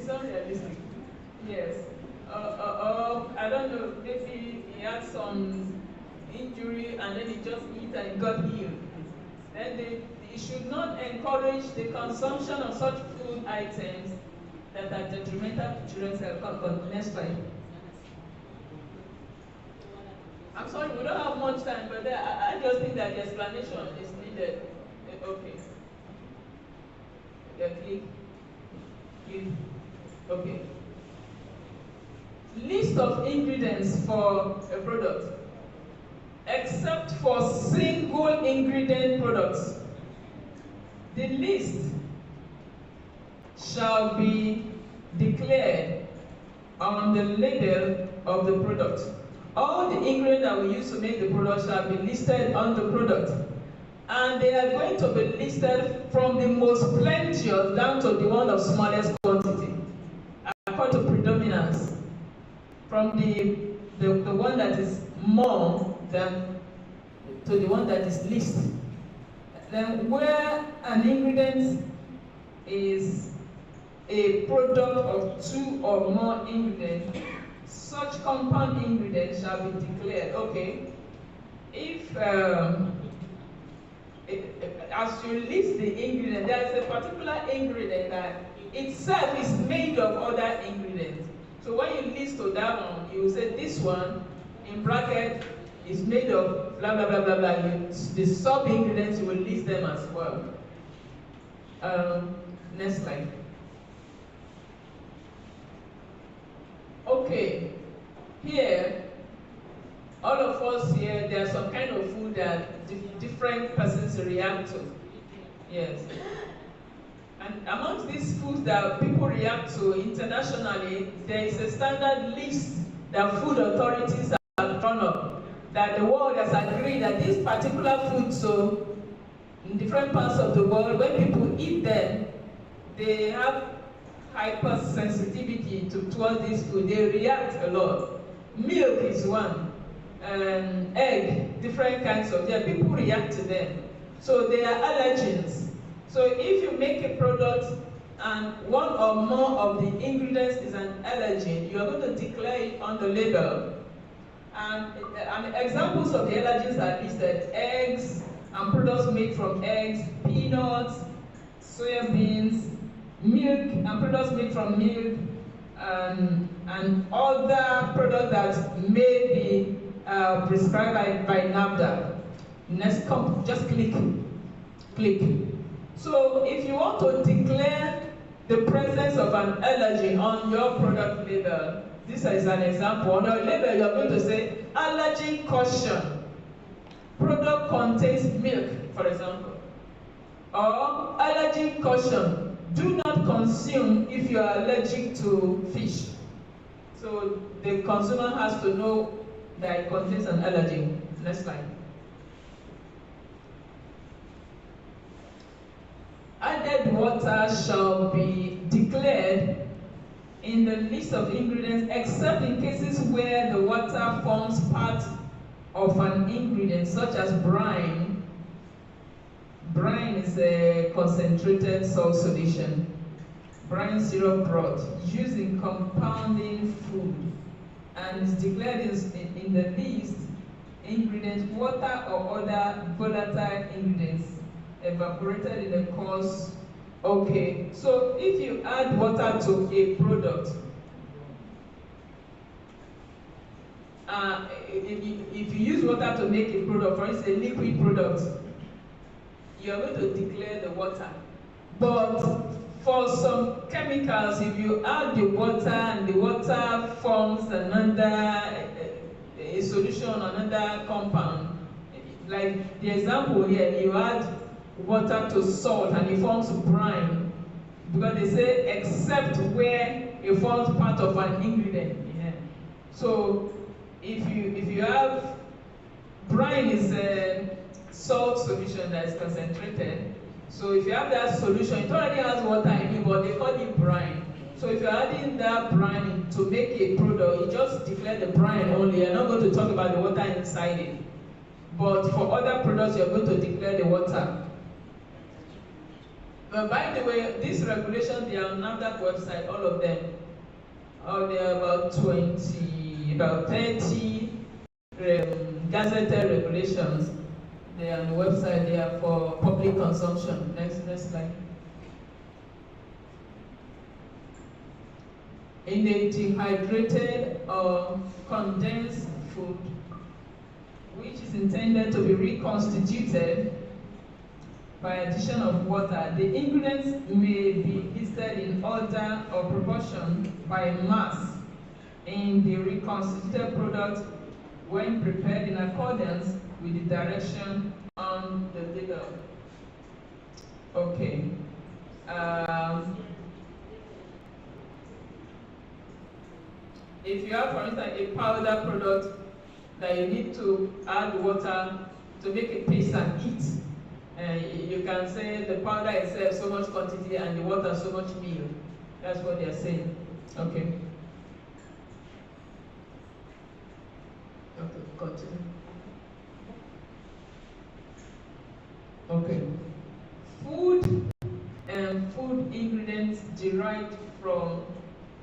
It's unrealistic. Yes. I don't know, maybe he had some injury and then he just eat and he got healed. Then you should not encourage the consumption of such food items that are detrimental to children's health. Next slide. I'm sorry, we don't have much time, but I just think that the explanation is needed. Okay. Yeah, click. Okay. List of ingredients for a product, except for single ingredient products. The list shall be declared on the label of the product. All the ingredients that we use to make the product shall be listed on the product. And they are going to be listed from the most plenteous down to the one of smallest quantity, according to predominance. From the one that is more than to the one that is least. Then where an ingredient is a product of two or more ingredients, such compound ingredients shall be declared. Okay, if as you list the ingredient, there is a particular ingredient that itself is made of other ingredients. So when you list to that one, you will say this one in bracket is made of blah blah blah blah blah. The sub ingredients, you will list them as well. Next slide. Okay, here, all of us here, there are some kind of food that different persons react to. Yes. And amongst these foods that people react to internationally, there is a standard list that food authorities have drawn up, that the world has agreed that this particular food, so in different parts of the world, when people eat them, they have hypersensitivity towards this food. They react a lot. Milk is one. Egg, different kinds of, yeah, people react to them. So they are allergens. So if you make a product and one or more of the ingredients is an allergen, you are going to declare it on the label. And examples of the allergens are listed: eggs and products made from eggs, peanuts, soya beans, milk and products made from milk, and other products that may be prescribed by NAFDA. Next, just click. So if you want to declare the presence of an allergy on your product label, this is an example. On your label, you're going to say allergy caution. Product contains milk, for example. Or allergy caution. Do not consume if you are allergic to fish. So the consumer has to know that it contains an allergy. Next slide. Added water shall be declared in the list of ingredients, except in cases where the water forms part of an ingredient, such as brine. Brine is a concentrated salt solution. Brine syrup broth used in compounding food, and is declared in the list ingredients, water or other volatile ingredients evaporated in the course. Okay, so if you add water to a product, if you use water to make a product, for instance, a liquid product, you are going to declare the water. But for some chemicals, if you add the water and the water forms another a solution, another compound, like the example here, you add water to salt and it forms brine, because they say except where it forms part of an ingredient. Yeah. So if you have brine, is a salt solution that is concentrated. So if you have that solution, it already has water in it, but they call it brine. So if you're adding that brine to make a product, you just declare the brine only. You're not going to talk about the water inside it. But for other products, you're going to declare the water. But by the way, these regulations, they are on NAFDAC website, all of them. There are about 30 gazetted regulations. They are on the website. They are for public consumption. Next slide. In a dehydrated or condensed food, which is intended to be reconstituted by addition of water, the ingredients may be listed in order or proportion by mass in the reconstituted product when prepared in accordance with the direction on the label. Okay. If you have, for instance, a powder product that you need to add water to make a paste and eat, you can say the powder itself so much quantity and the water so much meal. That's what they are saying. Okay. Okay, continue. Okay. Food and food ingredients derived from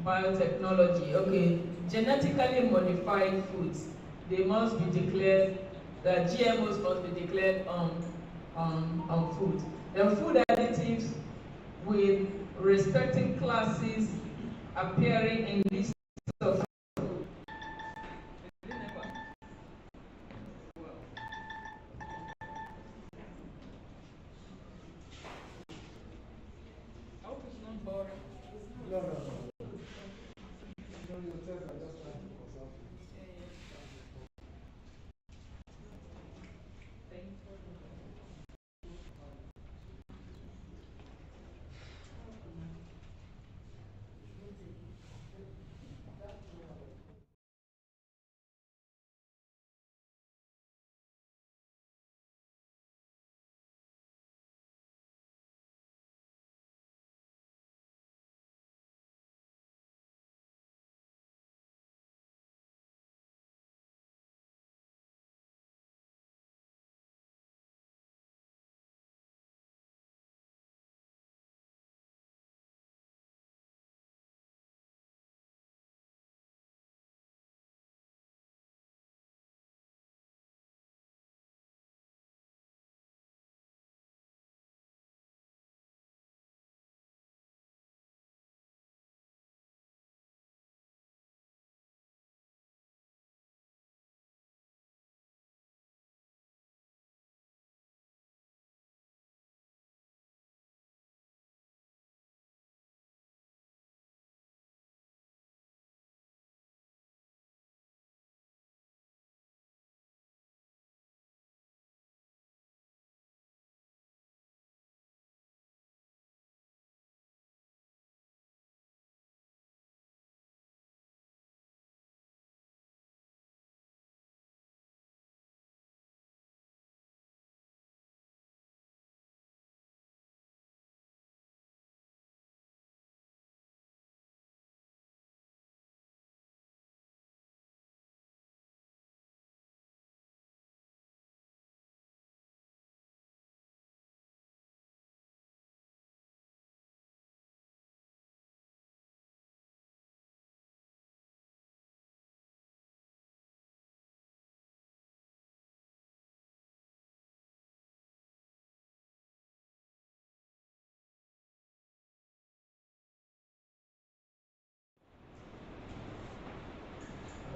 biotechnology. Okay, genetically modified foods, they must be declared, that GMOs must be declared on food. Then food additives with respective classes appearing in lists of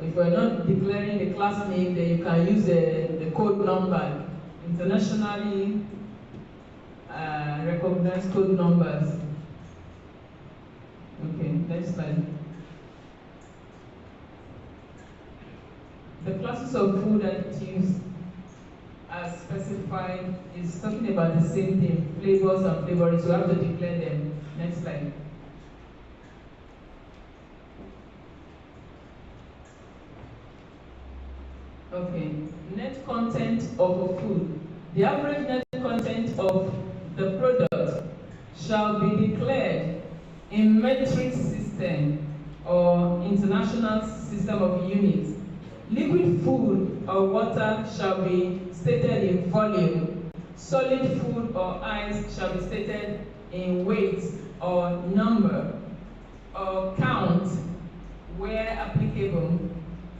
if you're not declaring the class name, then you can use the code number, internationally recognized code numbers. Okay, next slide. The classes of food additives as specified is talking about the same thing, flavors and flavors. You have to declare them. Next slide. Okay, net content of a food. The average net content of the product shall be declared in metric system or international system of units. Liquid food or water shall be stated in volume. Solid food or ice shall be stated in weight or number or count where applicable,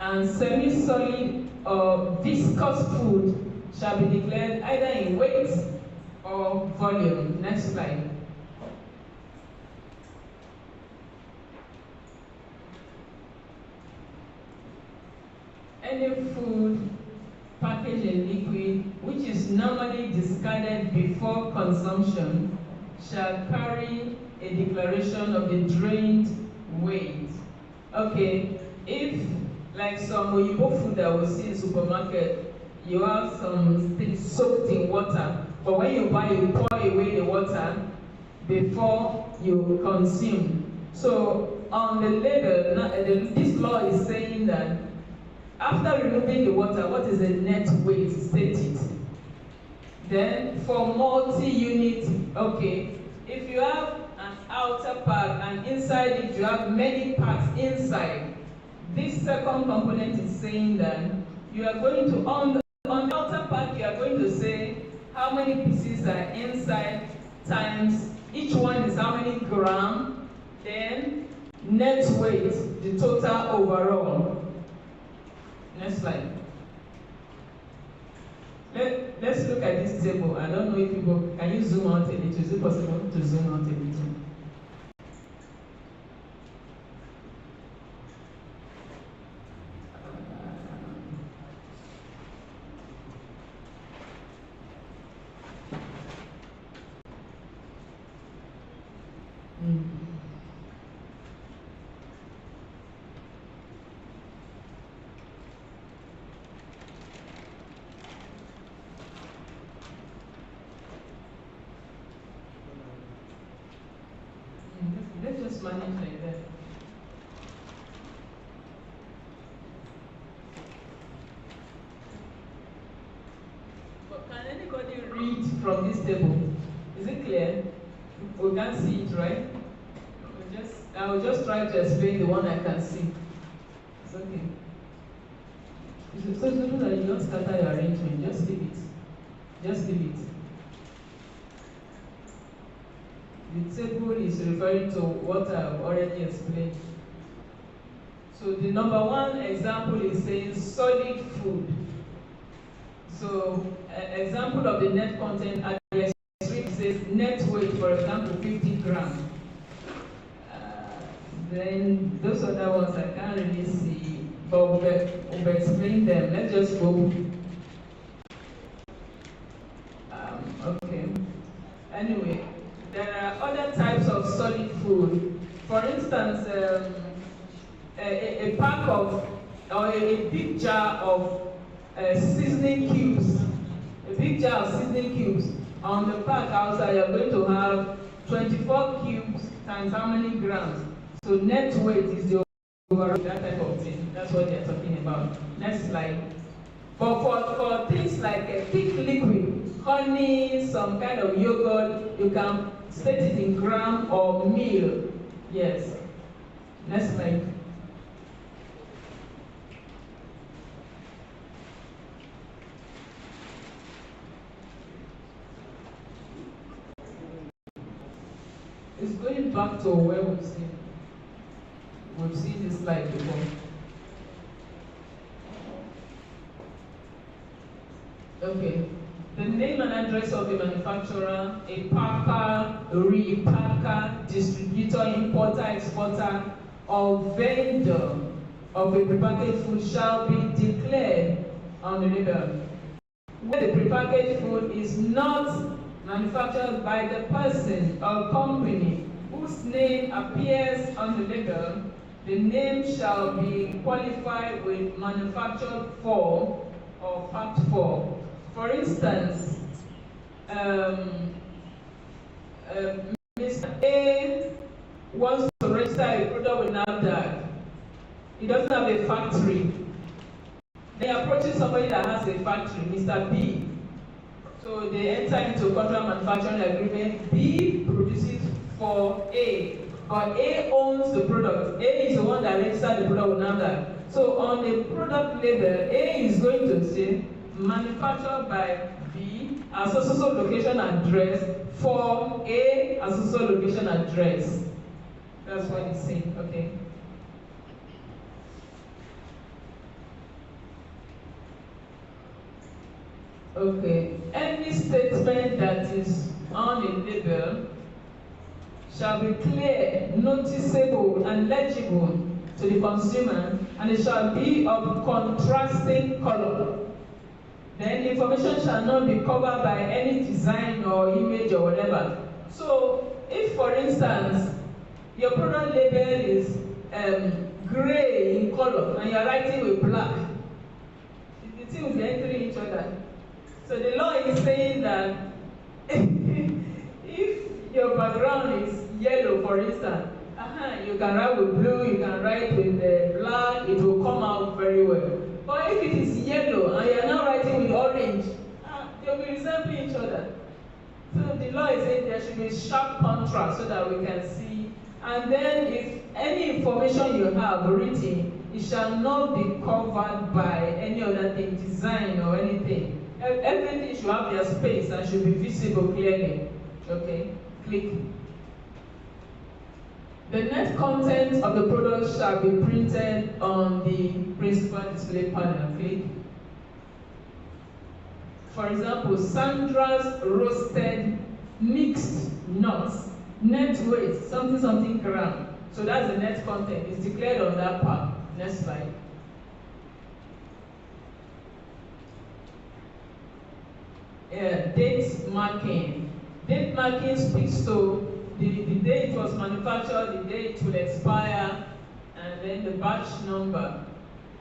and semi-solid or viscous food shall be declared either in weight or volume. Next slide. Any food packaged in liquid which is normally discarded before consumption shall carry a declaration of the drained weight. Okay, if like some Oyibo food that we see in supermarket, you have some things soaked in water, but when you buy, you pour away the water before you consume. So on the label, this law is saying that after removing the water, what is the net weight? State it. Then for multi-unit, okay, if you have an outer pack and inside it you have many packs inside, this second component is saying that you are going to, on the outer pack, you are going to say how many pieces are inside times each one is how many gram, then net weight, the total overall. Next slide. Let's look at this table. I don't know if people, can you zoom out a little? Is it possible to zoom out a little? Let's just manage like that. But can anybody read from this table? Is it clear? We can't see it, right? I will just try to explain the one I can see. It's okay. So that you don't scatter your arrangement, just leave it. Just leave it. The table is referring to what I've already explained. So the number one example is saying solid food. So an example of the net content at the extreme says net weight, for example, 50 grams. Then those other ones I can't really see, but we'll explain them. Let's just go. Okay. Anyway, there are other types of solid food. For instance, a pack of, or a big jar of seasoning cubes. A big jar of seasoning cubes. On the pack outside, you're going to have 24 cubes times how many grams? So net weight is the overall, that type of thing. That's what they're talking about. Next slide. But for things like a thick liquid, honey, some kind of yogurt, you can state it in gram or meal. Yes. Next slide. It's going back to where we've seen this slide before. Okay. The name and address of the manufacturer, a packer, a repacker, distributor, importer, exporter, or vendor of a prepackaged food shall be declared on the label. Where the prepackaged food is not manufactured by the person or company whose name appears on the label, the name shall be qualified with manufactured for or packed for. For instance, Mr. A wants to register a product with NAFDAC. He doesn't have a factory. They approach somebody that has a factory, Mr. B. So they enter into contract manufacturing agreement. B produces for A, but A owns the product. A is the one that registered the product with NAFDAC. So on the product label, A is going to say manufactured by B as so location address, form A as so location address. That's what it's saying, okay? Okay, any statement that is on a label shall be clear, noticeable, and legible to the consumer, and it shall be of contrasting color. Then the information shall not be covered by any design or image or whatever. So, if for instance, your product label is gray in color and you're writing with black, the two will be entering each other. So the law is saying that if your background is yellow, for instance, you can write with blue, you can write with black, it will come out very well. But if it is yellow and you are now writing with orange, they will be resembling each other. So the law is saying there should be sharp contrast so that we can see. And then if any information you have written, it shall not be covered by any other thing, design or anything. Everything should have their space and should be visible clearly. Okay, click. The net content of the product shall be printed on the principal display panel. Click. For example, Sandra's roasted mixed nuts, net weight, something gram. So that's the net content. It's declared on that part. Next slide. Date marking. Date marking speaks to the day it was manufactured, the day it will expire, and then the batch number.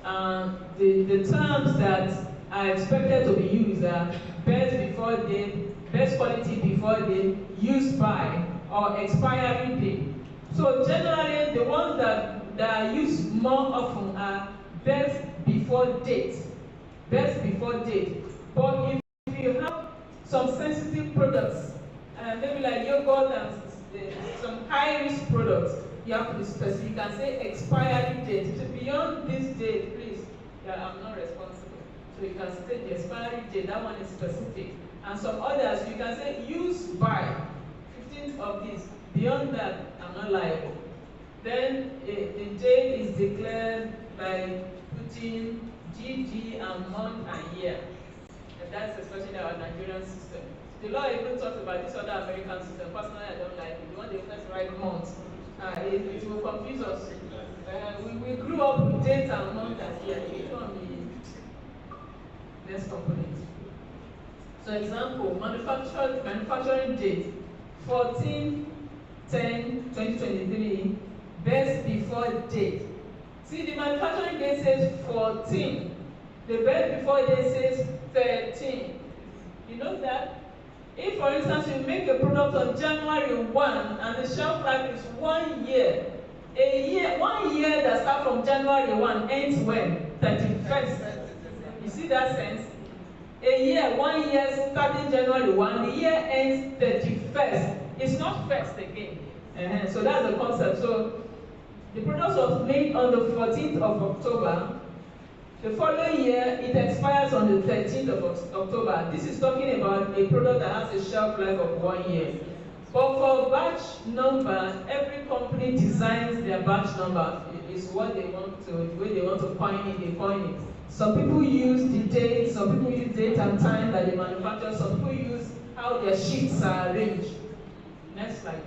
The terms that are expected to be used are best before date, best quality before date, used by, or expiry date. So generally, the ones that are used more often are best before date. Best before date. But if you have some sensitive products, maybe like yogurt and some high-risk products, you have to be specific. You can say expiry date. So beyond this date, please, I'm not responsible. So you can state the expiry date. That one is specific. And some others, you can say used by 15th of this. Beyond that, I'm not liable. Then the date is declared by putting GG and month and year. And that's especially our Nigerian system. The law even talks about this other American system. Personally, I don't like it. The one they first write months. It will confuse us. We grew up with date and month and year. It will be less component. So example, manufacturing date 14/10/2023, best before date. See, the manufacturing date says 14. The best before date says 13. You know that? If, for instance, you make a product on January 1 and the shelf life is 1 year, 1 year that starts from January 1 ends when? 31st. You see that sense? A year, 1 year starting January 1, the year ends 31st. It's not first again. So that's the concept. So the product was made on the 14th of October. The following year, it expires on the 13th of October. This is talking about a product that has a shelf life of 1 year. But for batch number, every company designs their batch number. It's what they want to, the way they want to coin it, they coin it. Some people use the date, some people use date and time that they manufacture, some people use how their sheets are arranged. Next slide.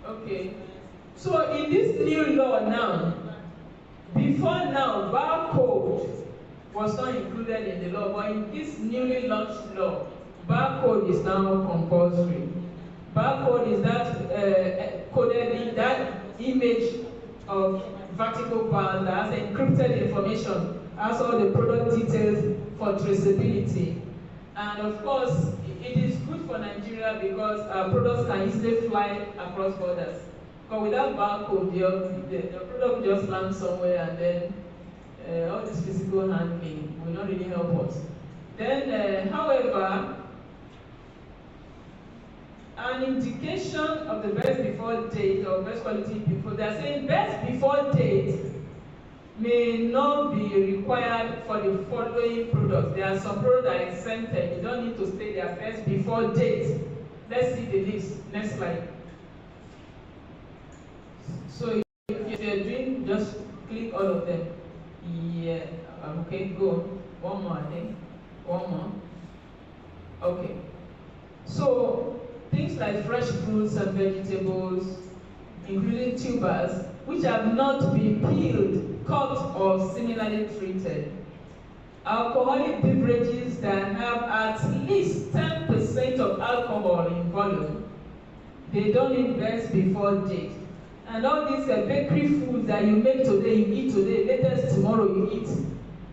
Okay, so in this new law now, before now, barcode was not included in the law, but in this newly launched law, barcode is now compulsory. Barcode is that coded in that image of vertical bar that has encrypted information, has all the product details for traceability. And of course, it is good for Nigeria because products can easily fly across borders. But without barcode, the product just lands somewhere, and then all this physical handling will not really help us. Then, however, an indication of the best before date or best quality before. They're saying best before date may not be required for the following products. There are some products that are exempted. You don't need to state their best before date. Let's see the list. Next slide. So if you're doing, just click all of them. Yeah. Okay, go. One more, I think. One more. Okay. So things like fresh fruits and vegetables, including tubers, which have not been peeled, cut, or similarly treated. Alcoholic beverages that have at least 10% of alcohol in volume, they don't need best before date. And all these bakery foods that you make today, you eat today, latest tomorrow you eat,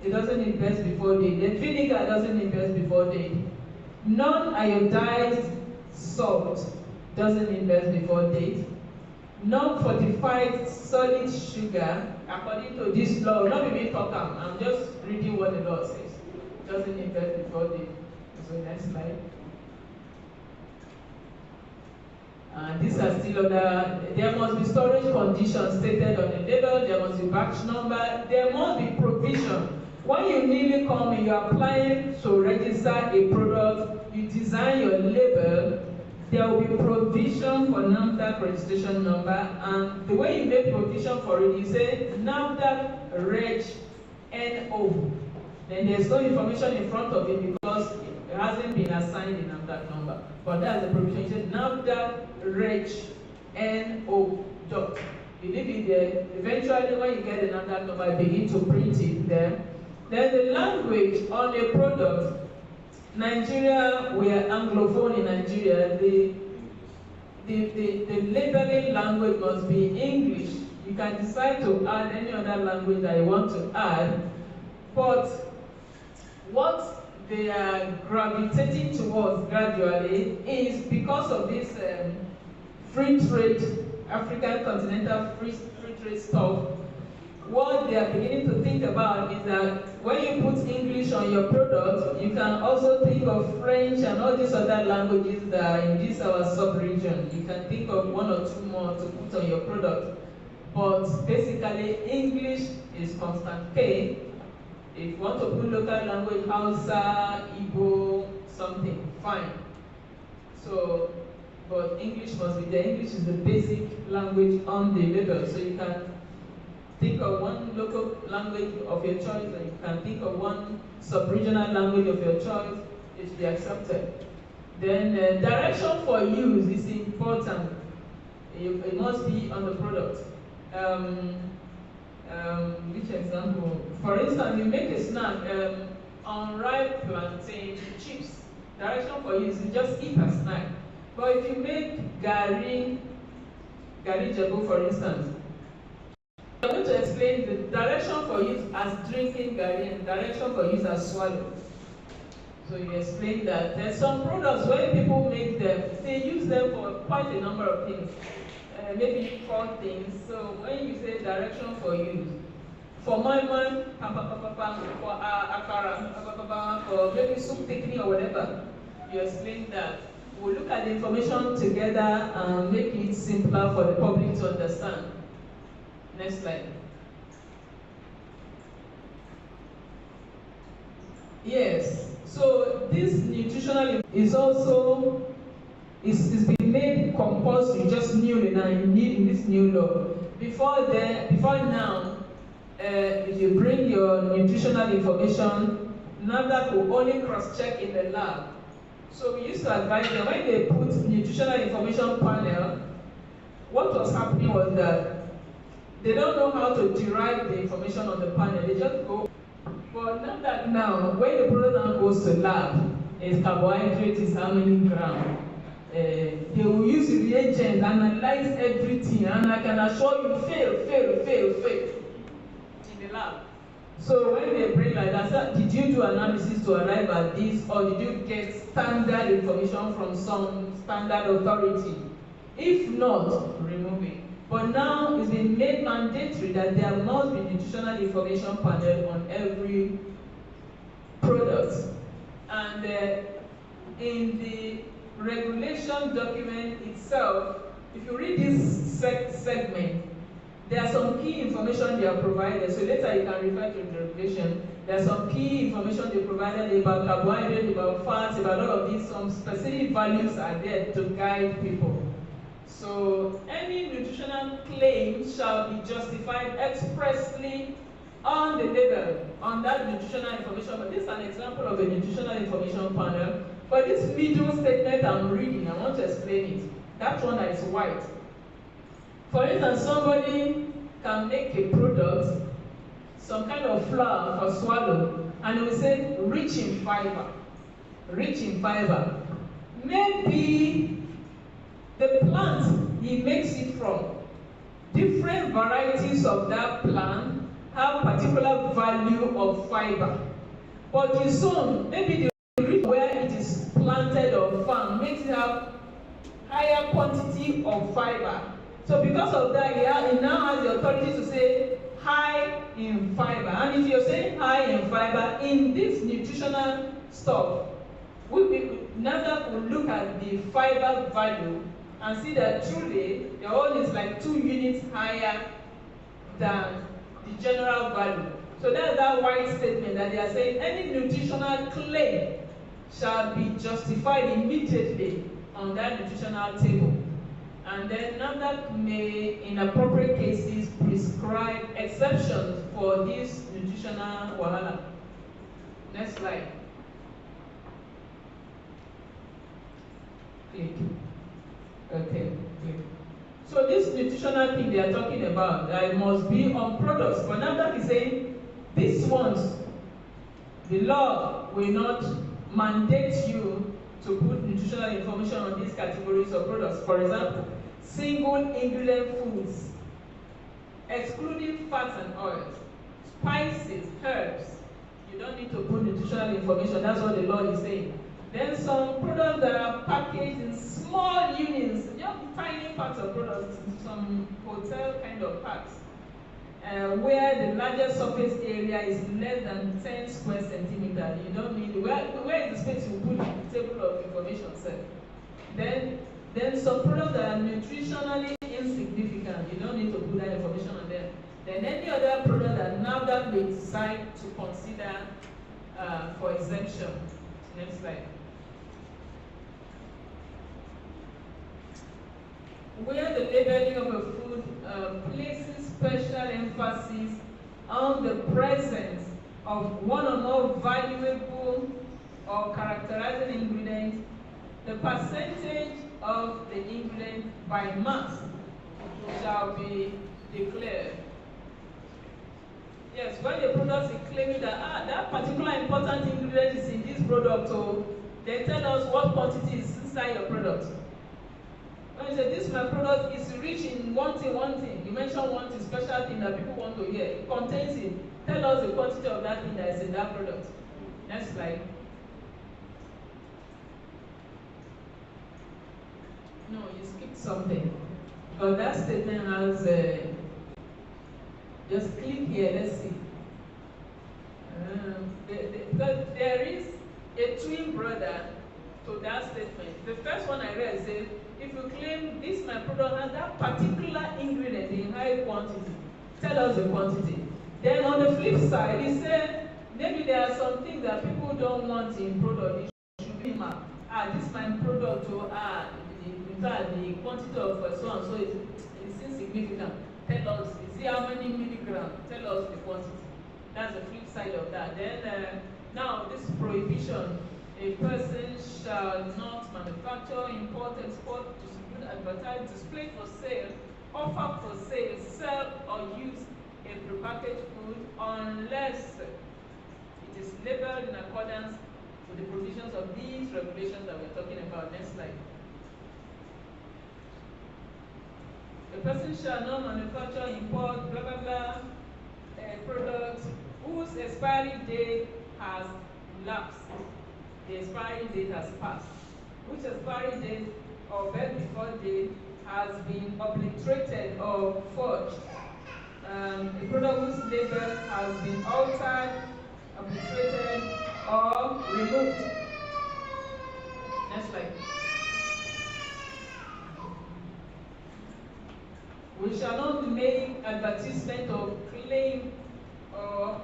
it doesn't need best before date. The vinegar doesn't need best before date. Non-iodized salt doesn't need best before date. Non-fortified solid sugar, according to this law, not me talk, I'm just reading what the law says, doesn't need best before date. So next slide. These are still other. There must be storage conditions stated on the label. There must be batch number. There must be provision. When you newly come in, you're applying to register a product, you design your label, there will be provision for NAFDAC registration number, and the way you make provision for it, you say NAFDAC Reg NO. Then there's no information in front of it because it hasn't been assigned a NAFDAC number. But that's the provision. You say NAFDAC Reg NO dot. You leave it there. Eventually, when you get the NAFDAC number, begin to print it there. Then the language on a product. Nigeria, we are Anglophone in Nigeria. The labeling language must be English. You can decide to add any other language that you want to add, but what they are gravitating towards gradually is because of this free trade, African continental free trade stuff. What they are beginning to think about is that when you put English on your product, you can also think of French and all these other languages that are in this our sub-region. You can think of one or two more to put on your product. But basically, English is constant K. If you want to put local language, Hausa, Igbo, something, fine. So, but English must be there. English is the basic language on the label. So you can think of one local language of your choice, and you can think of one sub-regional language of your choice. It should be accepted. Then direction for use is important. It must be on the product. Which example? For instance, you make a snack, unripe plantain chips. Direction for use is just eat a snack. But if you make gari jabu, for instance, I'm going to explain the direction for use as drinking gari and direction for use as swallow. So you explain that there's some products when people make them, they use them for quite a number of things. Maybe 4 things. So when you say direction for use, for my man, for akara, for maybe soup technique or whatever, you explain that. We'll look at the information together and make it simpler for the public to understand. Next slide. Yes. So this nutritional is also is being made compulsory just newly now in this new law. Before now, if you bring your nutritional information, NAFDAC will only cross-check in the lab. So we used to advise them when they put nutritional information panel, what was happening was that they don't know how to derive the information on the panel. They just go. But not that now, when the product now goes to lab, is carbohydrate is how many grams. They will use reagents, analyze everything, and I can assure you, fail in the lab. So when they bring like that, did you do analysis to arrive at this, or did you get standard information from some standard authority? If not, remove it. But now it's been made mandatory that there must be nutritional information panel on every product. And in the regulation document itself, if you read this segment, there are some key information they are provided. So later you can refer to the regulation. There are some key information they provided about carbohydrate, about fats, about all of these. Some specific values are there to guide people. So any nutritional claim shall be justified expressly on the label, on that nutritional information. But this is an example of a nutritional information panel. For this middle statement I'm reading, I want to explain it. That one that is white. For instance, somebody can make a product, some kind of flour for swallow, and it will say rich in fiber. Rich in fiber. Maybe the plant he makes it from, different varieties of that plant have particular value of fiber. But his own, maybe the region where it is planted or farmed makes it have higher quantity of fiber. So because of that, he now has the authority to say high in fiber. And if you're saying high in fiber, in this nutritional stuff, NAFDAC will look at the fiber value and see that truly your own is like 2 units higher than the general value. So that's that white statement that they are saying any nutritional claim shall be justified immediately on that nutritional table. And then NAFDAC may, in appropriate cases, prescribe exceptions for this nutritional wahala. Next slide. Click. Okay, click. So this nutritional thing they are talking about, that must be on products. But NAFDAC is saying, these ones, the law will not mandate you to put nutritional information on these categories of products. For example, single ingredient foods, excluding fats and oils, spices, herbs. You don't need to put nutritional information. That's what the law is saying. Then some products that are packaged in small units, just tiny packs of products, some hotel kind of packs, where the largest surface area is less than 10 square centimeters. You don't need, where is the space you put the table of information set? Then some products that are nutritionally insignificant, you don't need to put that information on them. Then any other product that NAFDAC may decide to consider for exemption. Next slide. Where the labeling of a food places special emphasis on the presence of one or more valuable or characterizing ingredients, the percentage of the ingredient by mass shall be declared. Yes, when the product is claiming that that particular important ingredient is in this product, so they tell us what quantity is inside your product. When you say this my product is rich in one thing, you mention one thing, special thing that people want to hear. It contains it. Tell us the quantity of that thing that is in that product. Next slide. No, you skipped something. Because that statement has just click here, let's see. Because there is a twin brother to that statement. The first one I read says, if you claim this my product has that particular ingredient in high quantity, tell us the quantity. Then on the flip side, he said maybe there are some things that people don't want in product. It should be marked. This my product, in fact, the quantity of so and so is insignificant. Tell us, see how many milligrams. Tell us the quantity. That's the flip side of that. Then now this prohibition. A person shall not manufacture, import, export, distribute, advertise, display for sale, offer for sale, sell or use a prepackaged food unless it is labeled in accordance with the provisions of these regulations that we're talking about. Next slide. A person shall not manufacture, import, blah, blah, blah, a product whose expiry date has lapsed. The expiry date has passed, which expiry date or well before date has been obliterated or forged. A product whose label has been altered, obliterated, or removed. Next slide. We shall not make advertisement or claim or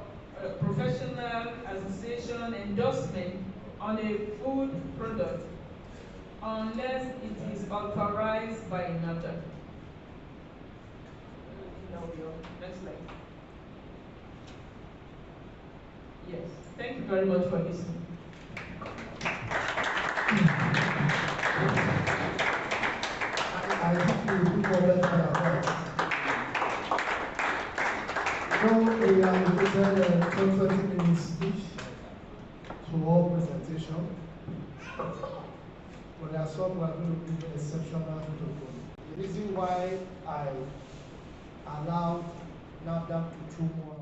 professional association endorsement on a food product unless it is authorized by another. Next slide. Yes, thank you very much for listening. I think you will do more better than that. So we are prepared a 20-minute speech to all presentation. But there are some who are going to give exceptional protocol. The reason why I allowed NAFDAC to do more.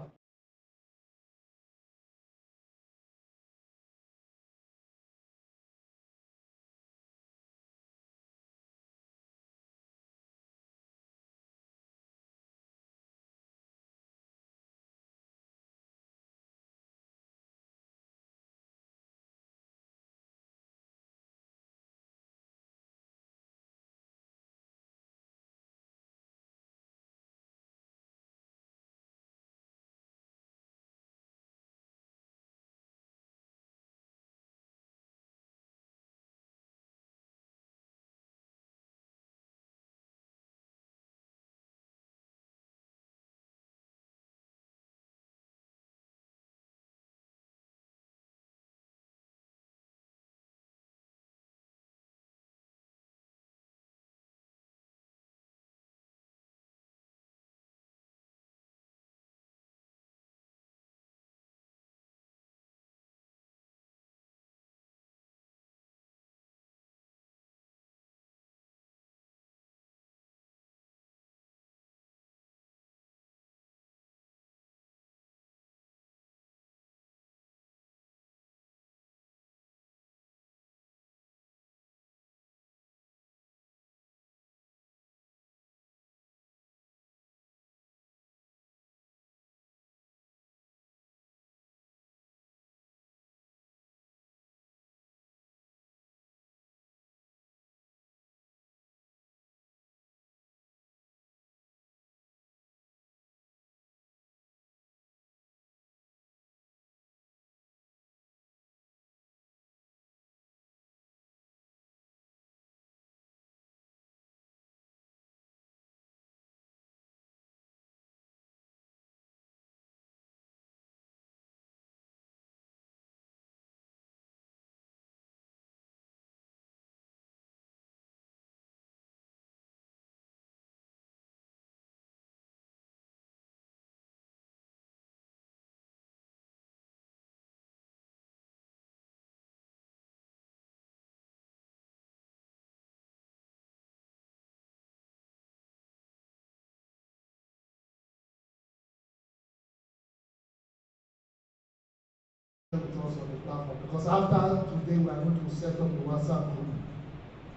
With us on the platform, because after today we are going to set up the WhatsApp group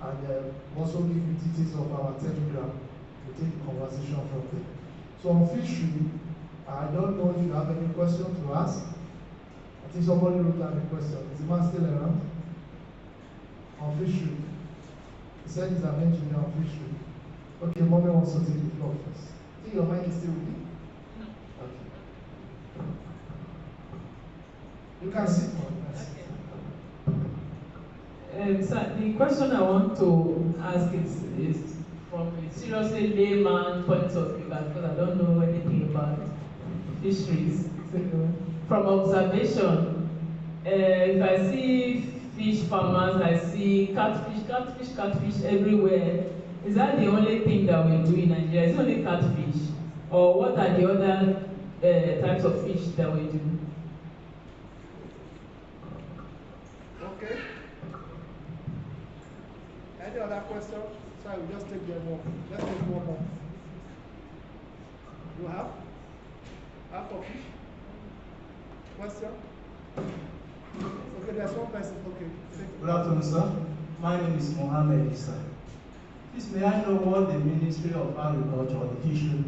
and also give you details of our Telegram to take the conversation from there. So on fishery, I don't know if you have any question to ask. I think somebody wrote down a question. Is the man still around? On fishery. He said he's an engineer on fishery. Okay, mommy wants to take the floor first. I think your mic is still with you? Okay. You can sit on. Okay. So the question I want to ask is from a seriously layman point of view, because I don't know anything about fisheries. From observation, if I see fish farmers, I see catfish everywhere. Is that the only thing that we do in Nigeria? Is it only catfish? Or what are the other types of fish that we do? Okay. Any other question? Sorry, we'll just take one more. Let's take one more. You have? Out of fish? Question? Okay, there's one person. Okay. Good afternoon, sir. My name is Mohammed Issa. Please, may I know what the Ministry of Agriculture or the Fishery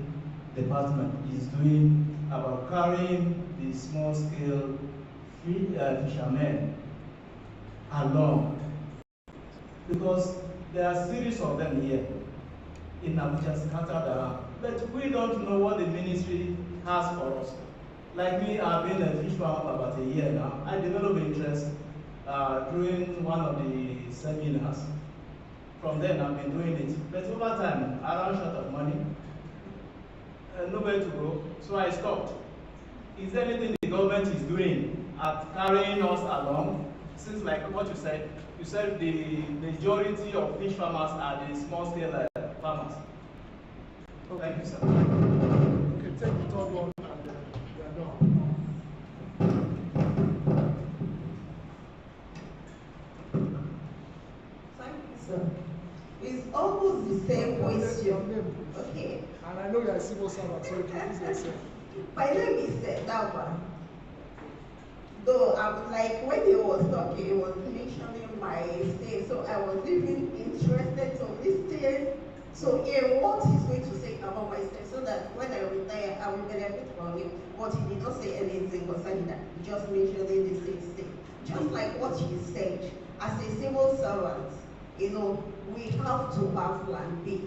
Department is doing about carrying the small-scale fishermen along? Because there are a series of them here in Abuja, scattered around. but we don't know what the ministry has for us. Like me, I've been a fish farmer for about a year now. I developed interest during one of the seminars. From then, I've been doing it. But over time, I ran short of money, nowhere to go, so I stopped. Is there anything the government is doing at carrying us along? Since, like what you said the majority of fish farmers are the small-scale farmers. Okay. Thank you, sir. Okay, take the third one and we are done. Thank you, sir. It's almost the same question. Okay. And I know you are a civil servant, so you can use yourself. My name is Daba. Though I was like, when he was talking, he was mentioning my state, so I was even interested to listen to hear what he's going to say about my state, so that when I retire, I will benefit from it. But he did not say anything concerning that, just mentioning the state. Just like what he said, as a civil servant, we have to have plan B.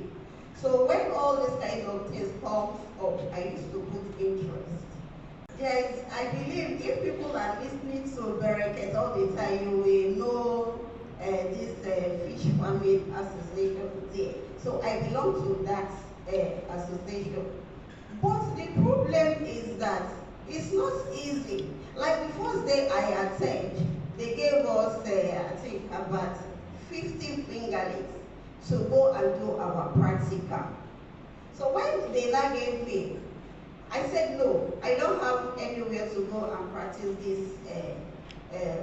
So when all this kind of things comes up, I used to put interest. Yes, I believe if people are listening to Bereket all the time, you will know this fish farming association there. So I belong to that association. But the problem is that it's not easy. Like the first day I attended, they gave us, I think, about 50 fingerlings to go and do our practical. So when they now gave me, I said, no, I don't have anywhere to go and practice this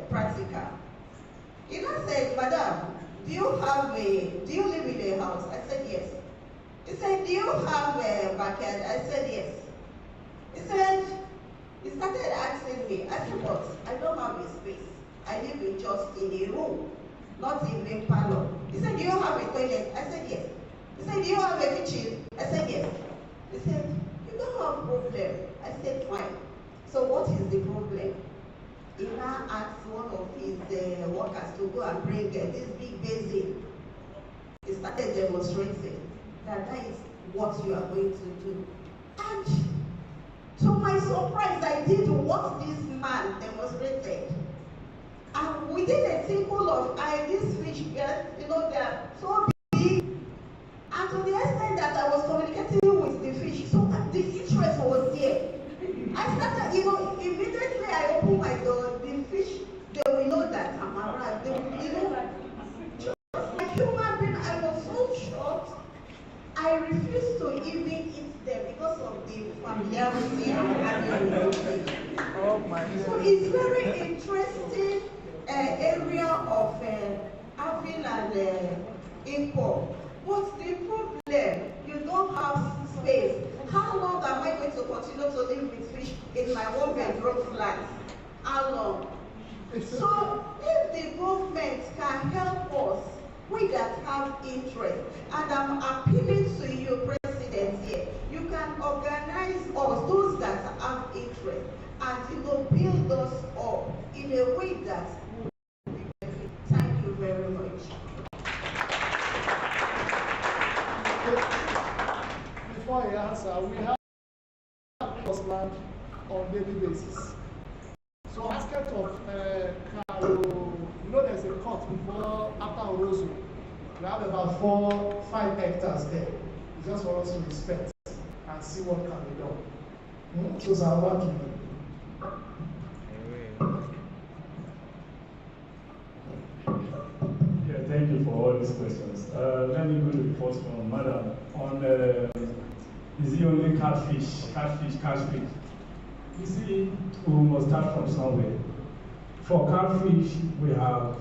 practical. He now said, Madam, do you live in a house? I said, yes. He said, do you have a backyard? I said, yes. He started asking me, I said, what? I don't have a space. I live just in a room, not even parlor. He said, do you have a toilet? I said, yes. He said, do you have a kitchen? I said, yes. He said, you don't have a problem. I said, fine. So what is the problem? He now asked one of his workers to go and bring this big basin. He started demonstrating that is what you are going to do. And to my surprise, I did what this man demonstrated. And within a tinkle of eye, these fish, they are so big. And to the extent that I was communicating with the fish, so the interest was there. I started, immediately I opened my door, the fish, they will know that I'm around. They will, just like human being, I was so shocked. I refused to even eat them because of the familiarity I'm having with them. Oh my God. So it's very interesting area of having an income. But the problem, you don't have space. How long am I going to continue to live with fish in my one-bedroom flat? How long? So if the government can help us, we that have interest, and I'm appealing to you, President, here, you can organize us, those that have interest, and build us up in a way that will be benefit. Thank you very much. Before I answer, we have land on daily basis. So basket of Caro, there's a cut before after Orozo. We have about 4-5 hectares there. It's just for us to inspect and see what can be done. Those are working. Yeah, thank you for all these questions. Let me go to the first one, Madam. On is it only catfish? You see, we must start from somewhere. For catfish, we have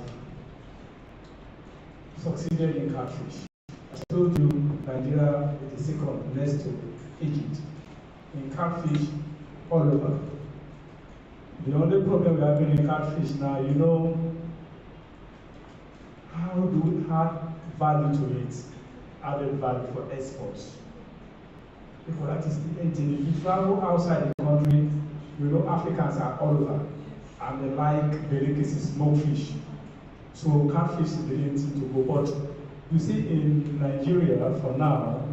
succeeded in catfish. I told you, Nigeria is the second next to Egypt. In catfish, all over. The only problem we have in catfish now, how do we add value to it? Added value for exports. Because that is the engine. If you travel outside the country, Africans are all over. And they like delicacies, smoked fish. So catfish is the engine to go. But you see, in Nigeria, for now,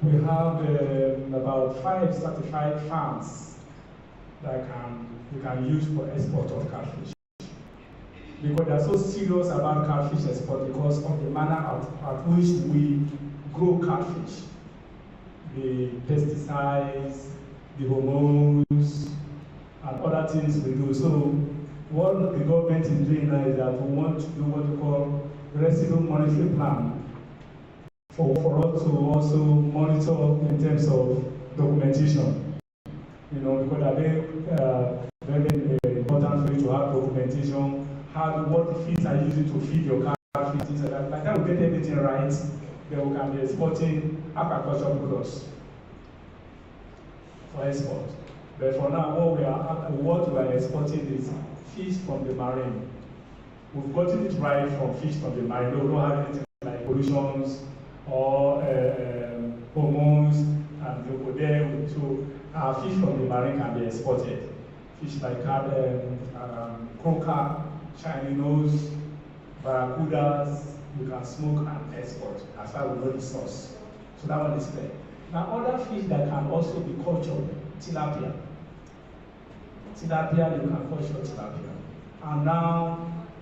We have about 5 certified farms that we can use for export of catfish. Because they are so serious about catfish export because of the manner at which we grow catfish. The pesticides, the hormones, and other things we do. So what the government is doing now is that we want to do what we call residue monitoring plan for us to also monitor in terms of documentation. You know, because they're very important for you to have documentation, what the feeds are using to feed your catfish, things like that. By the time we get everything right, then we can be exporting aquaculture products for export. But for now, what we are exporting is fish from the marine. We've gotten it right from fish from the marine. We don't have anything like pollutions or hormones and crocodile. So our fish from the marine can be exported. Fish like croaker, shiny nose, barracudas, you can smoke and export as far as we know the source. So that one is clear. Now other fish that can also be cultured, tilapia. Tilapia, you can culture tilapia. And now,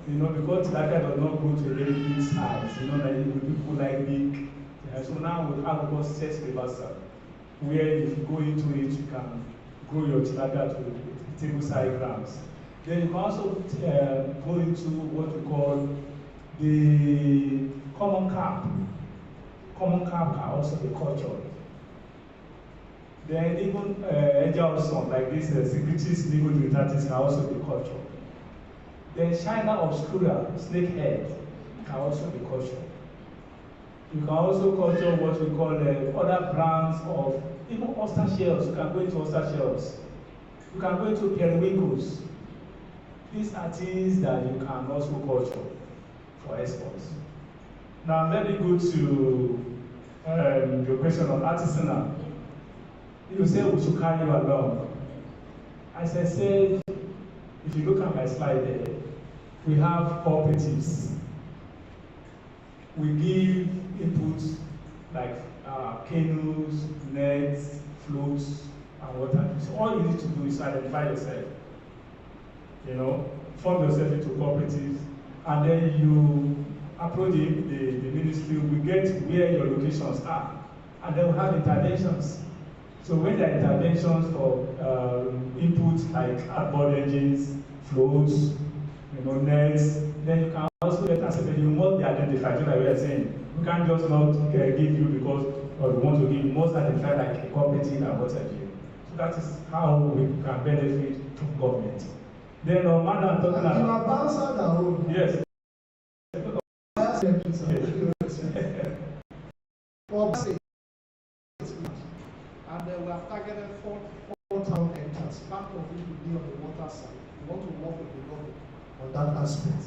you know, because tilapia does not go to a very big size, you know, like people like big. So now we have what sex reversal, where if you go into it, you can grow your tilapia to table size grams. Then you can also go into what we call the common carp. Common carp can also be cultured. Then even Ejalson, like this Secretis nigodritatis, can also be cultured. Then China obscura, snakehead, can also be cultured. You can also culture what we call other brands of even oyster shells. You can go into oyster shells. You can go into periwinkles. These are things that you can also culture for exports. Now let me go to your question on artisanal. You say we should carry you along. As I said, if you look at my slide there, we have cooperatives. We give inputs like canoes, nets, floats, and what have you. So all you need to do is identify yourself. You know, form yourself into cooperatives, and then you approach the ministry. We get where your locations are, and then we have interventions. So when there are interventions for inputs like outboard engines, floats, you know, nets, then you can also get accepted. You must be identified, just like we are saying. We can't just not give you because we want to give. You must identify like a cooperative and what have you. So that is how we can benefit from government. Then Madam talking about yes. And we have targeted 4,000 hectares. Part of it will be on the water side. We want to work with the government on that aspect.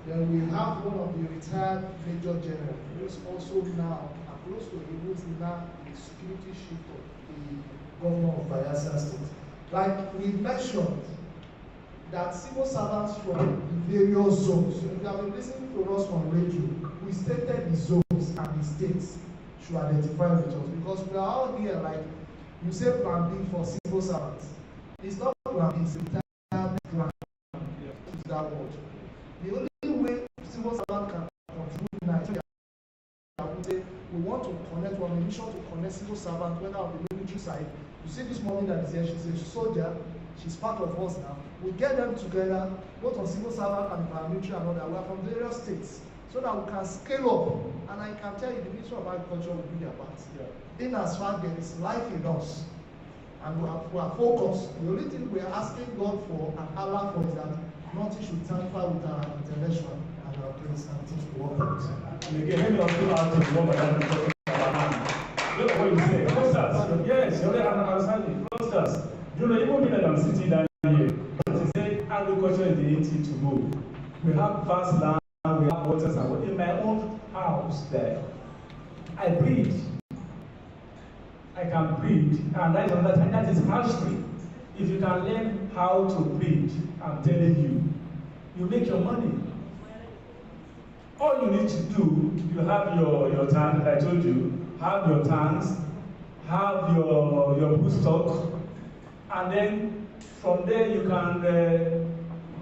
Then we have one of the retired Major General, who is also now close to him, who is now the security chief of the governor of Bayelsa State. Like we mentioned, that civil servants from the various zones, so if you have been listening to us on radio, we stated the zones and the states should identify with us because we are all here like you say plan B for civil servants. It's not plan B, it's retirement plan. Use that word. The only way civil servant can contribute in Nigeria, I would say we want to connect, we have a mission to connect civil servants, whether on the military side. You see this morning that is here, she's a soldier, she's part of us now. We get them together, both on civil servant and paramilitary and other. We are from various states, so that we can scale up. And I can tell you, the Ministry of Agriculture will do their part. Yeah. In as far as there is life in us, and we are focused. The only thing we are asking God for and Allah for is that nothing should tamper with our intervention and our place and things to work with. And again, let me also add to what Madam is talking about. Look at what you say. Clusters. Yes, you're understanding. Clusters. You know, even me that I'm sitting down here, but to say agriculture is the thing to go. We have vast land, we have waters, and in my own house there, I breed. I can breed, and that is another time. That is hatchery. If you can learn how to breed, I'm telling you, you make your money. All you need to do, you have your tank, I told you, have your tanks, have your boost stock, and then from there you can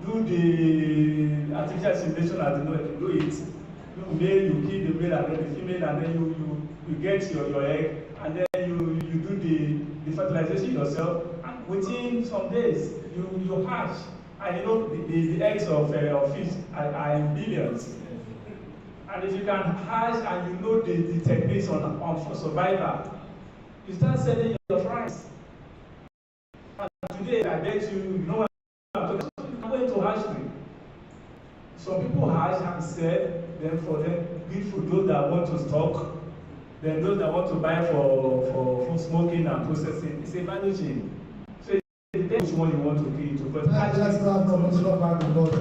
do the artificial insemination as you know you do it. You male, you kill the male and then the female, and then you get your egg, and then you do the fertilization yourself, and within some days you hatch. And you know the eggs of fish are in billions. And if you can hatch and you know the techniques on for survival, you start selling your fries. And today I bet you know what I'm talking about. I'm going to hatchery. Some people hatch and sell, then for them good for those that want to stock, then those that want to buy for smoking and processing. It's a value chain. So it depends which one you want to kill to. But let's not promotion back the Lord.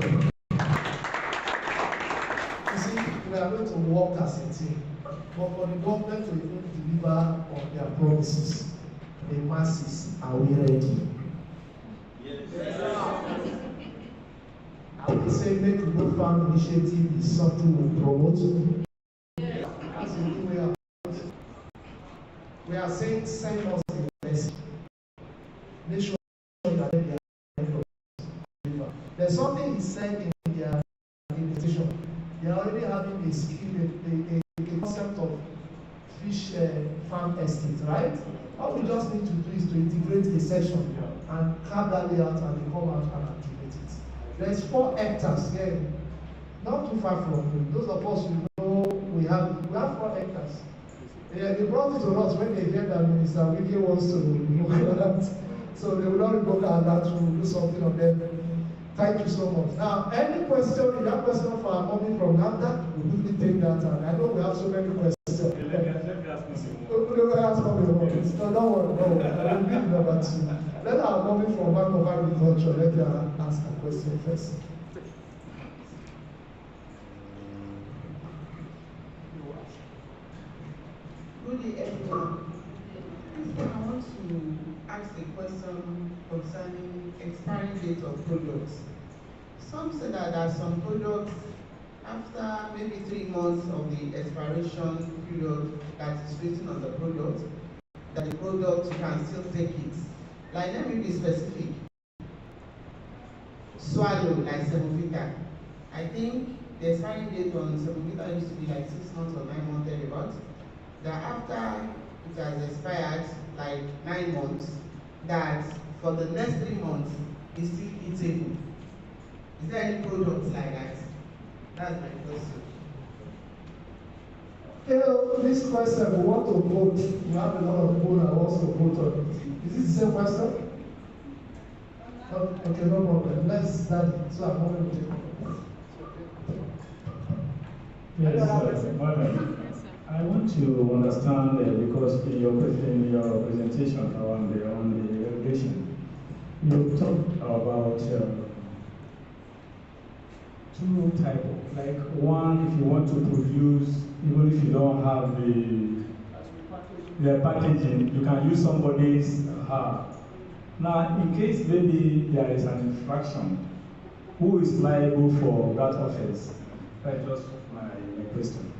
You see, we are going to work as a team. But for the government to even deliver on their promises, the masses, are we ready? Yes. I would say make the Good Farm Initiative is something we promote. Yes. That's the way out. We are saying send us the message. Make sure that they are. There's something he said in their invitation. They are already having a skill, a concept of fish farm estate, right? All we just need to do is to integrate a section and carve that layout and they come out and activate it. There's 4 hectares here, not too far from you. Those of us who know we have 4 hectares. They brought it to us when they heard that Minister Wiki wants to look at that. So they will not look at that to do something on them. Thank you so much. Now, any question, you have question for our mommy from NAFDA, we quickly take that. And I know we have so many questions. Let me ask you some more. No, don't worry, no. I will give number 2. Let our mommy from Bank of Agriculture, let her ask a question first. Good day, everyone. I want to ask a question concerning expiry date of products. Some say that there are some products after maybe 3 months of the expiration period that is written on the product, that the product you can still take it. Like, let me be specific. Swallow, like Semovita. I think the expiry date on Semovita used to be like 6 months or 9 months thereabout. That after it has expired, like 9 months, that for the next 3 months, it's still eatable. Is there any products like that? That's my question. This question, we want to vote. We have a lot of people that wants to vote on it. Is it the same question? Okay, no problem. Let's start it. So I'm going to take Yes, madam. I want to understand because in your presentation on the regulation, you talked about 2 types. Like one, if you want to produce, even if you don't have the packaging, you can use somebody's herb. Now, in case maybe there is an infraction, who is liable for that offense? That's just my question.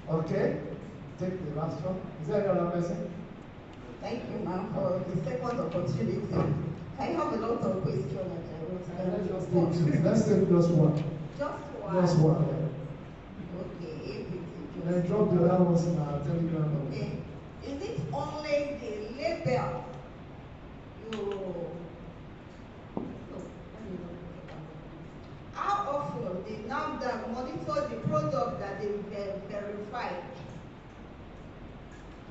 Okay, take the last one. Is there another person? Thank you, ma'am, for the second opportunity. I have a lot of questions that I want to Let's just take 2. Let's take just one. Just one. Just one. Okay, if it is Then drop the other ones in our Telegram. okay. Is it only the label how often the NAFDAC monitor the product that they verified?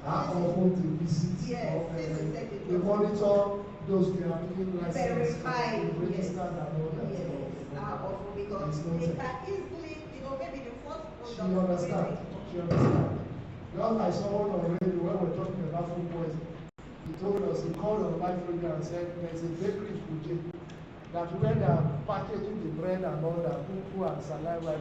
How often to visit? Yes, they monitor those they are being licensed, verified, registered and all that. Yes, how often, because they can easily, maybe the first product. She understand. She understand. Just like someone on radio when we're talking about food poisoning, he told us, he called on live radio and said there's a bakery in Kuji that when they are packaging the bread and all that, poo and saliva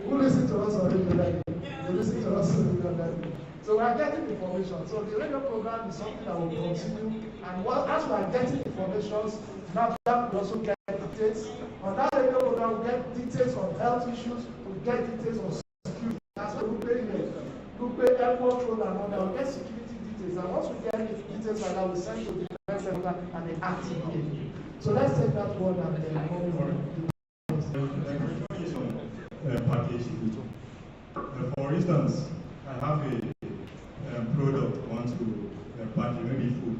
who listen to us on radio? They listen to us on radio. So we are getting information. So the radio program is something that will continue. And as we are getting information, now that we also get details. On that radio program, we get details on health issues, we get details on security. That's what we pay here. We pay code and all that, we'll get security details. And once we get details like that, we send to the defense center and they activate. So let's take that one and then move on. Packaging. For instance, I have a product I want to package, maybe food.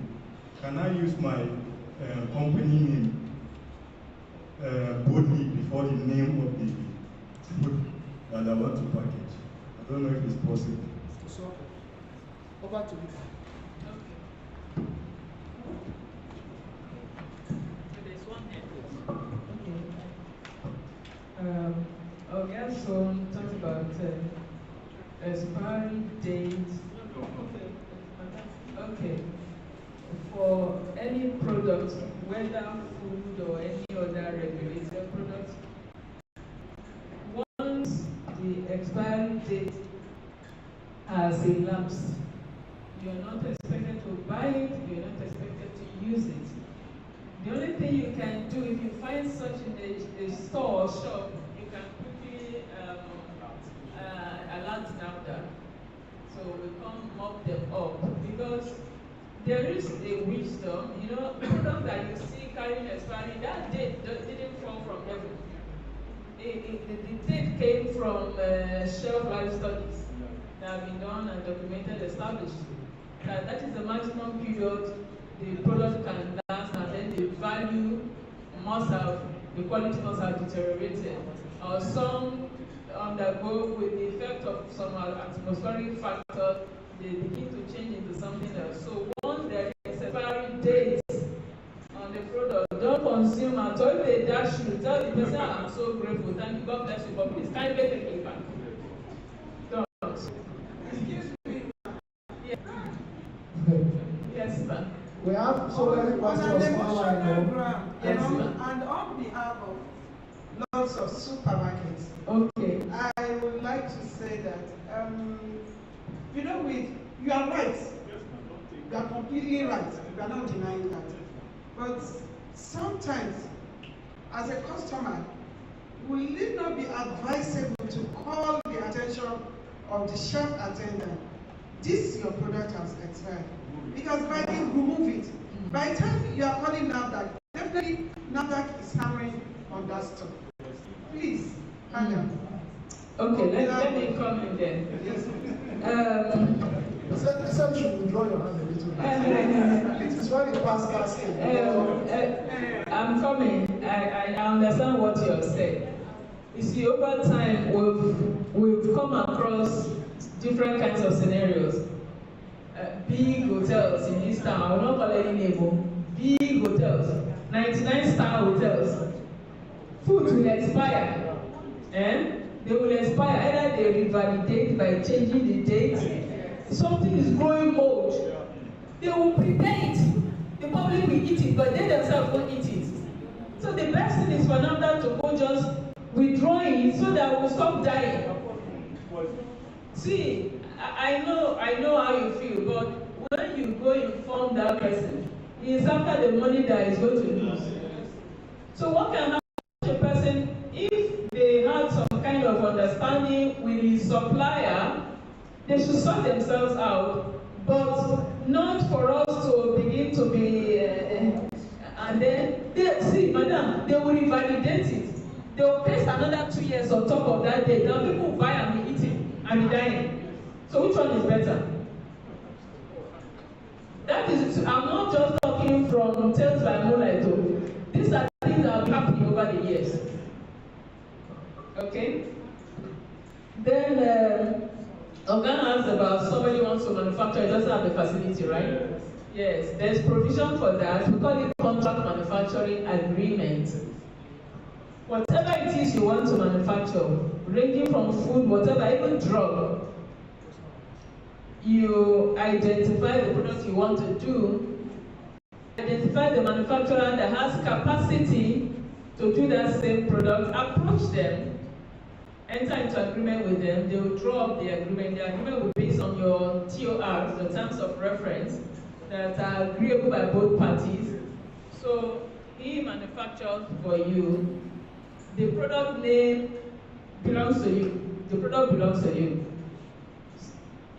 Can I use my company name boldly before the name of the food that I want to package? I don't know if it's possible. So, over to you. So talk about expiry date. Okay. For any product, whether food or any other regulated product, once the expiry date has elapsed, you're not expected to buy it, you're not expected to use it. The only thing you can do if you find such in a store or shop, you can quickly alert NAFDAC. So we can't mop them up because there is a wisdom, product that you see carrying expiry, that date didn't fall from heaven. The date came from shelf life studies that have been done and documented, established. That is the maximum period the product can last, and then the value the quality must have deteriorated. Or some undergo with the effect of some atmospheric factor, they begin to change into something else. So once there is expiry date on the product, don't consume at all. If they dash you, tell the person, I'm so grateful, thank you, God bless you, but please kindly take it back. Don't. Excuse me. Yeah. Yes, sir. We have so many questions online. Yes, and on behalf of lots of supermarkets, okay, I would like to say that you are right. You are completely right. You are not denying that. But sometimes, as a customer, will it not be advisable to call the attention of the shop attendant? This your product has expired. Because by the remove it, by the time you are calling NAFDAC, definitely NAFDAC is hammering on that stuff. Please, handle. Okay, let me come in then. You should withdraw your hand a little bit. It is when it passes that stage. I'm coming. I understand what you have said. You see, over time, we've come across different kinds of scenarios. Big hotels in this town, I will not call any name, big hotels, 99-star hotels. Food will expire. They will expire. Either they revalidate by changing the date. Something is growing mold. They will prepare it. The public will eat it, but they themselves won't eat it. So the best thing is for NAFDAC to go just withdrawing it so that we'll stop dying. See, I know how you feel, but when you go inform that person, it's after the money that is going to lose. So what can happen to a person if they have some kind of understanding with the supplier? They should sort themselves out, but not for us to begin to be, and then, madam, they will revalidate it. They will paste another 2 years on top of that date. Now people will buy and be eating and be dying. So which one is better? That is, I'm not just talking from Tales by Moonlight. These are things that have been happening over the years. Okay? Then, Ogan asked about somebody wants to manufacture, it doesn't have the facility, right? Yes, there's provision for that. We call it contract manufacturing agreement. Whatever it is you want to manufacture, ranging from food, whatever, even drug, you identify the product you want to do, identify the manufacturer that has capacity to do that same product, approach them, enter into agreement with them, they will draw up the agreement. The agreement will be based on your TORs, the terms of reference, that are agreeable by both parties. So he manufactures for you. The product name belongs to you. The product belongs to you.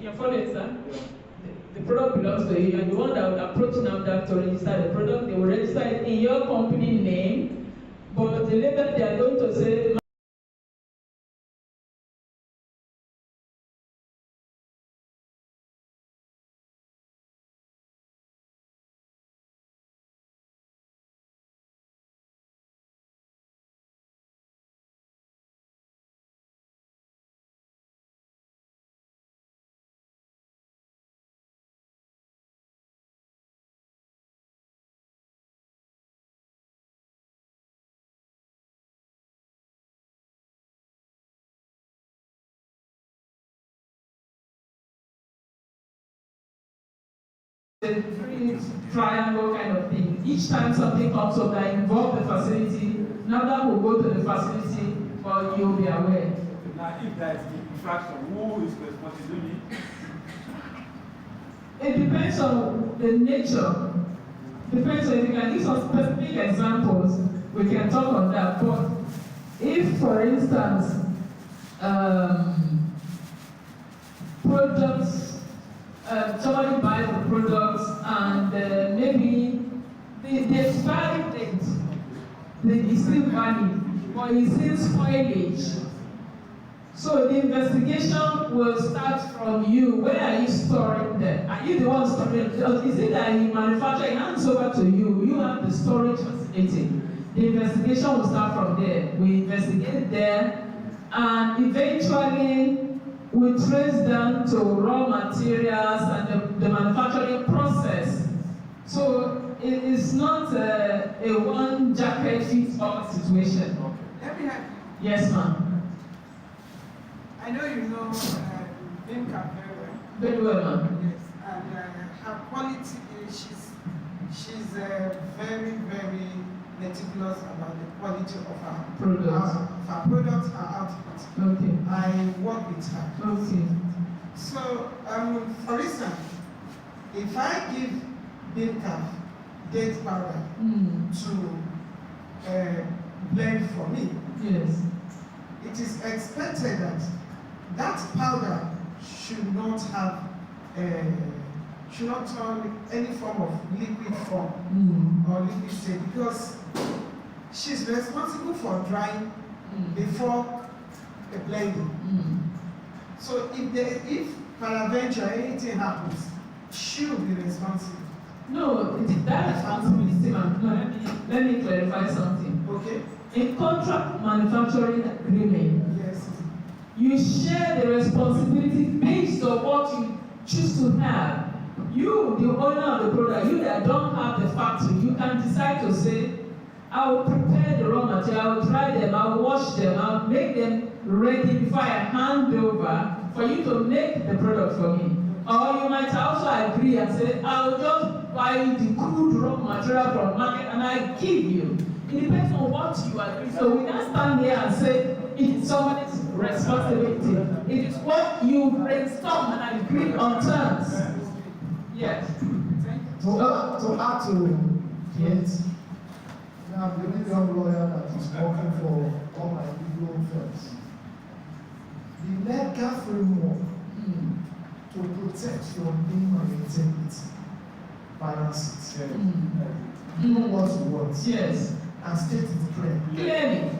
You're following, sir? The product belongs to you. You're the one that would approach NAFDAC to register the product. They will register it in your company name, but the label they are going to say, the three triangle kind of thing. Each time something comes up that involves the facility, NAFDAC will go to the facility, but you'll be aware. Now, if there is infraction, who is responsible? It depends on the nature. Depends on if you can give some specific examples, we can talk on that. But if, for instance, products, somebody buys the products and maybe the expiry date is still valid, but it sees spoilage. So the investigation will start from you. Where are you storing them? Are you the one storing them? Is it that you manufacture, it hands over to you? You have the storage facility. The investigation will start from there. We investigate there, and eventually we trace down to raw materials and the manufacturing process. So it is not a one jacket fits all situation. Let me have you. Yes, ma'am. I know you know Binka very well. Very well, ma'am. Yes, and her quality is she's very meticulous about the quality of her products, her output. Okay. I work with her. Okay. So, for instance, if I give Binka date powder to blend for me, yes, it is expected that powder should not have should not turn any form of liquid form or liquid state, because she's responsible for drying before the blending. So if peradventure anything happens, she will be responsible. No, that responsibility, ma'am. No, let me clarify something. Okay. In contract manufacturing agreement, Yes. you share the responsibility based on what you choose to have. You, the owner of the product, you that don't have the factory, you can decide to say, I will prepare the raw material, I will dry them, I will wash them, I will make them ready before I hand over for you to make the product for me. Or you might also agree and say, I will just buy the crude raw material from market and I give you. It depends on what you agree. So we can't stand here and say it is somebody's responsibility. It is what you brainstorm and agree on terms. Yes. To add to it, I'm the only young lawyer that is working for all my legal firms. The legal framework to protect your name and integrity, balance it. You know what you want. Yes. And state it Clearly.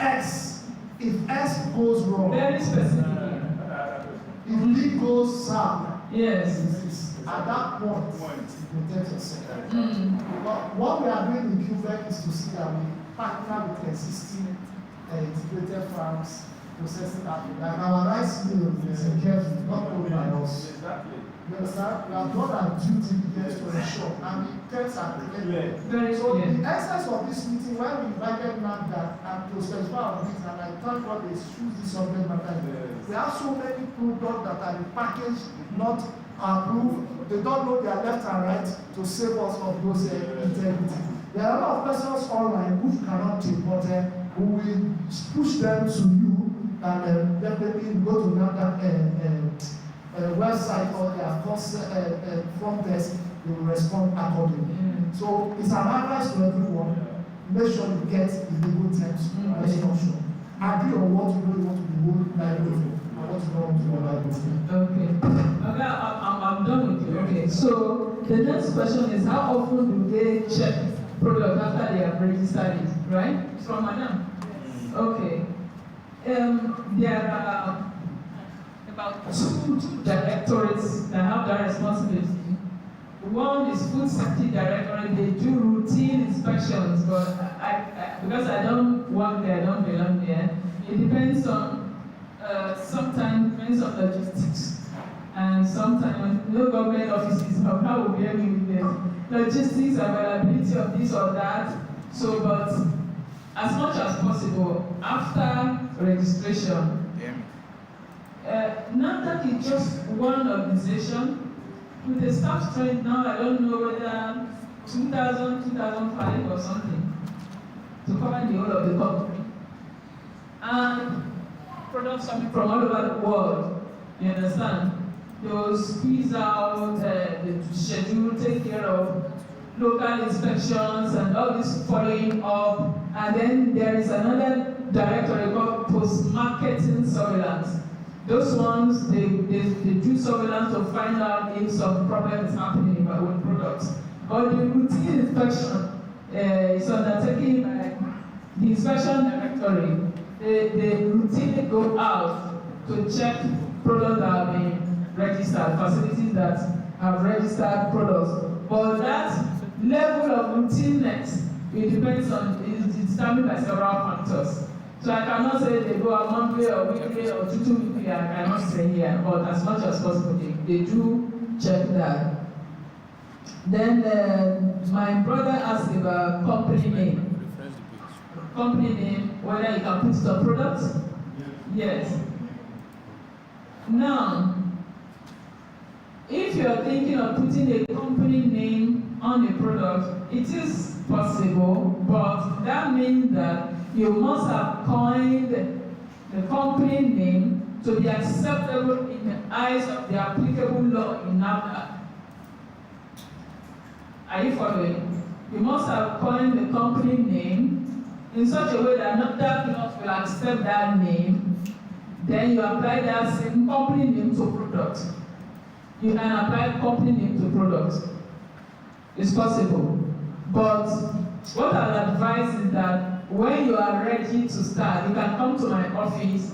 X. If X goes wrong, Very specific. if D goes south, Yes. at that point, you protect yourself. But what we are doing in QUEBEC is to see that we partner with existing integrated farms processing Africa. Like our rice mill is in Kevin, not owned by us. You understand? We have done our due diligence to ensure, and the terms are clear. So the essence of this meeting, when we invited NAFDAC and to specify our needs, and I thank God they choose this subject matter. We have so many products that are in package, not approved. They don't know their left and right to save us of those integrity. There are a lot of persons online who cannot take, but we will push them to you, and definitely go to NAFDAC website or their front desk, they will respond accordingly. So it's an advice to everyone. Make sure you get the legal terms. Let's not sure. Agree on what you really want to be held liable for. I want to go on to another question. Okay, I'm done with you. Okay, so the next question is how often do they check product after they have registered it, right? From Madam. Okay. There are about two directorates that have that responsibility. One is Food Safety Directorate. They do routine inspections, but because I don't work there, I don't belong there. It depends on, sometimes depends on logistics, and sometimes no government offices know how we are with the logistics, availability of this or that. So, but as much as possible after registration. NAFDAC is just one organization. With the staff strength now, I don't know whether 2000, 2005 or something, to cover the whole of the country. And products coming from all over the world, you understand? They will squeeze out the schedule, take care of local inspections and all this following up. And then there is another directorate called post-marketing surveillance. Those ones, they do surveillance to find out if some problem is happening with products. But the routine inspection is undertaken by the inspection directorate. They routinely go out to check products that have been registered, facilities that have registered products. But that level of routineness, it depends on, is determined by several factors. So I cannot say they go a monthly or weekly or two weekly, I cannot say here, but as much as possible, they do check that. Then my brother asked about company name. Company name, whether you can put it on products? Yes. Now, if you are thinking of putting a company name on a product, it is possible, but that means that you must have coined the company name to be acceptable in the eyes of the applicable law in NAFDAC. Are you following? You must have coined the company name in such a way that NAFDAC laws will accept that name. Then you apply that same company name to product. You can apply company name to product. It's possible. But what I advise is that when you are ready to start, you can come to my office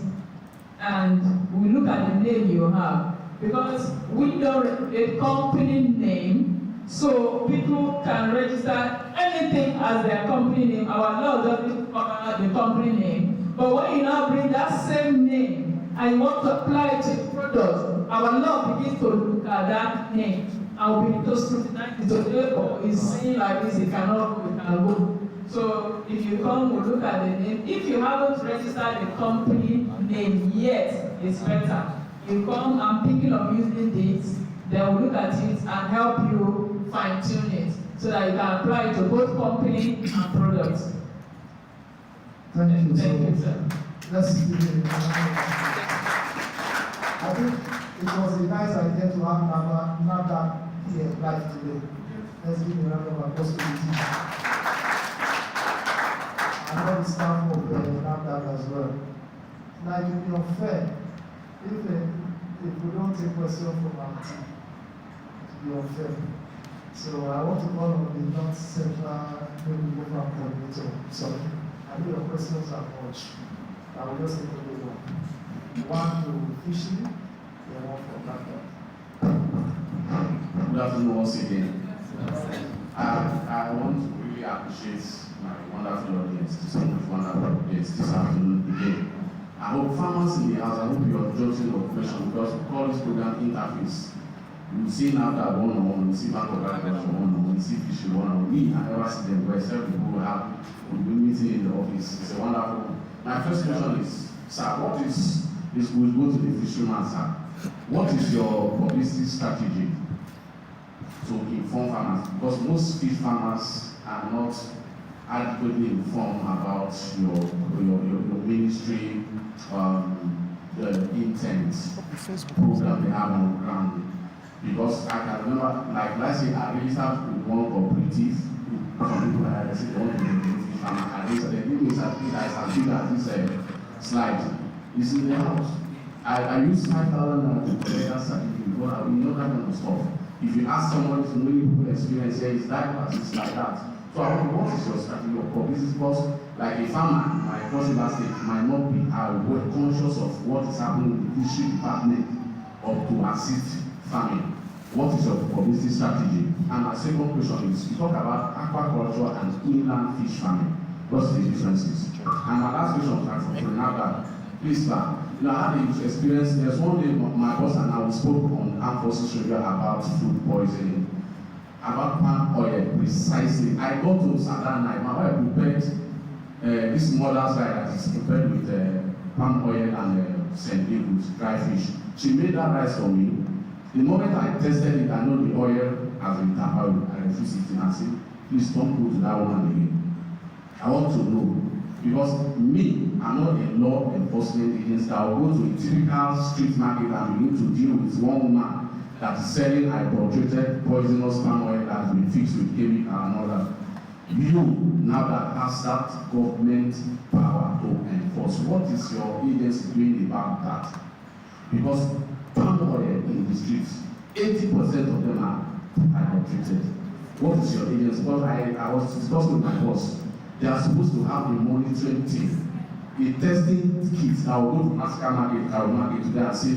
and we look at the name you have. Because we don't a company name, so people can register anything as their company name. Our law doesn't cover the company name. But when you now bring that same name and you want to apply it to the product, our law begins to look at that name and we begin to scrutinize it today, or is seen like this, it cannot go, it can go. So if you come, we'll look at the name. If you haven't registered the company name yet, it's better. You come, I'm thinking of using this, then we'll look at it and help you fine-tune it so that you can apply it to both company and products. Thank you, sir. Let's give it I think it was a nice idea to have NAFDAC here live today. Let's give a round of applause to the team. And all the staff of NAFDAC as well. Now it will be unfair if we don't take questions from our team. It will be unfair. So I want to call on the North Central Maybe Program Coordinator. Sorry, I know your questions are much. I will just take only one. One to fishing, and one for NAFDAC. Good afternoon once again. I want to really appreciate my wonderful audience, this wonderful audience this afternoon again. I hope farmers in the house, I hope you are judging your question because we call this program interface. You see NAFDAC one-on-one, you see Bank of Agriculture one-on-one, you see Fishing one-on-one. Me, I never see them, but except people who have meeting in the office. It's a wonderful. My first question is, sir, what is this? We'll go to the fisherman, sir. What is your publicity strategy to inform farmers? Because most fish farmers are not adequately informed about your ministry, the intent program they have on ground. Because I can remember, like last year, I registered with one cooperative. Some people had said they want to be a fish farmer. I registered. They didn't as big as this slide. It's in the house. I use 5,000 to collect that certificate, but I will know that kind of stuff. If you ask somebody to know people experience here, it's like it's like that. So I wonder, what is your strategy of publicity? Because like a farmer, my crossing state might not be conscious of what is happening in the fishery department or to assist farming. What is your publicity strategy? And my second question is, you talk about aquaculture and inland fish farming. What's the differences? And my last question is from Renata. Please, sir, you know, I had the experience. There's one day my boss and I spoke on Armed Forces Radio about food poisoning, about palm oil precisely. I got to Saturday night. My wife prepared this mother's rice that is prepared with palm oil and St. Nicholas dry fish. She made that rice for me. The moment I tested it, I know the oil has been tampered with. I refused it and I said, please don't go to that woman again. I want to know. Because me, I'm not a law enforcement agency that will go to a typical street market and begin to deal with one woman that is selling adulterated poisonous palm oil that has been fixed with chemical and all that. You, now that has that government power to enforce, what is your agency doing about that? Because palm oil in the streets, 80% of them are adulterated. What is your agency? Because I was discussing with my boss. They are supposed to have a monitoring team, a testing kit that will go to Massacre Market, Carol Market today and say,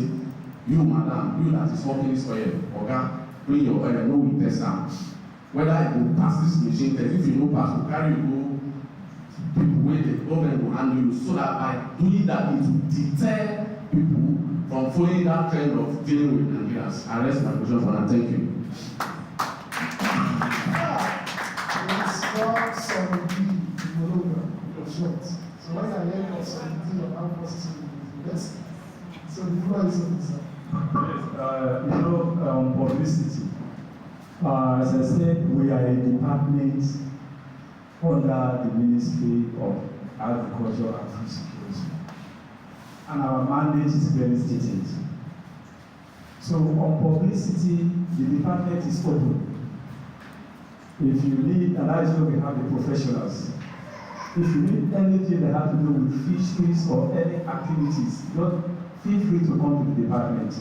you madam, you that is working this oil, oga, bring your oil, no we test am. Whether it will pass this machine test, if you no pass, we'll carry you go, people wey the government will handle you, so that by doing that, it will deter people from following that trend of dealing with Nigerians. I rest my question for now. Thank you. So when I learn of something of Armed Forces, yes. So the floor is open, sir. Yes, you know, publicity. As I said, we are a department under the Ministry of Agriculture and Food Security, and our mandate is very stated. So on publicity, the department is open. If you need, and that is where we have the professionals. If you need anything that has to do with fisheries or any activities, just feel free to come to the department.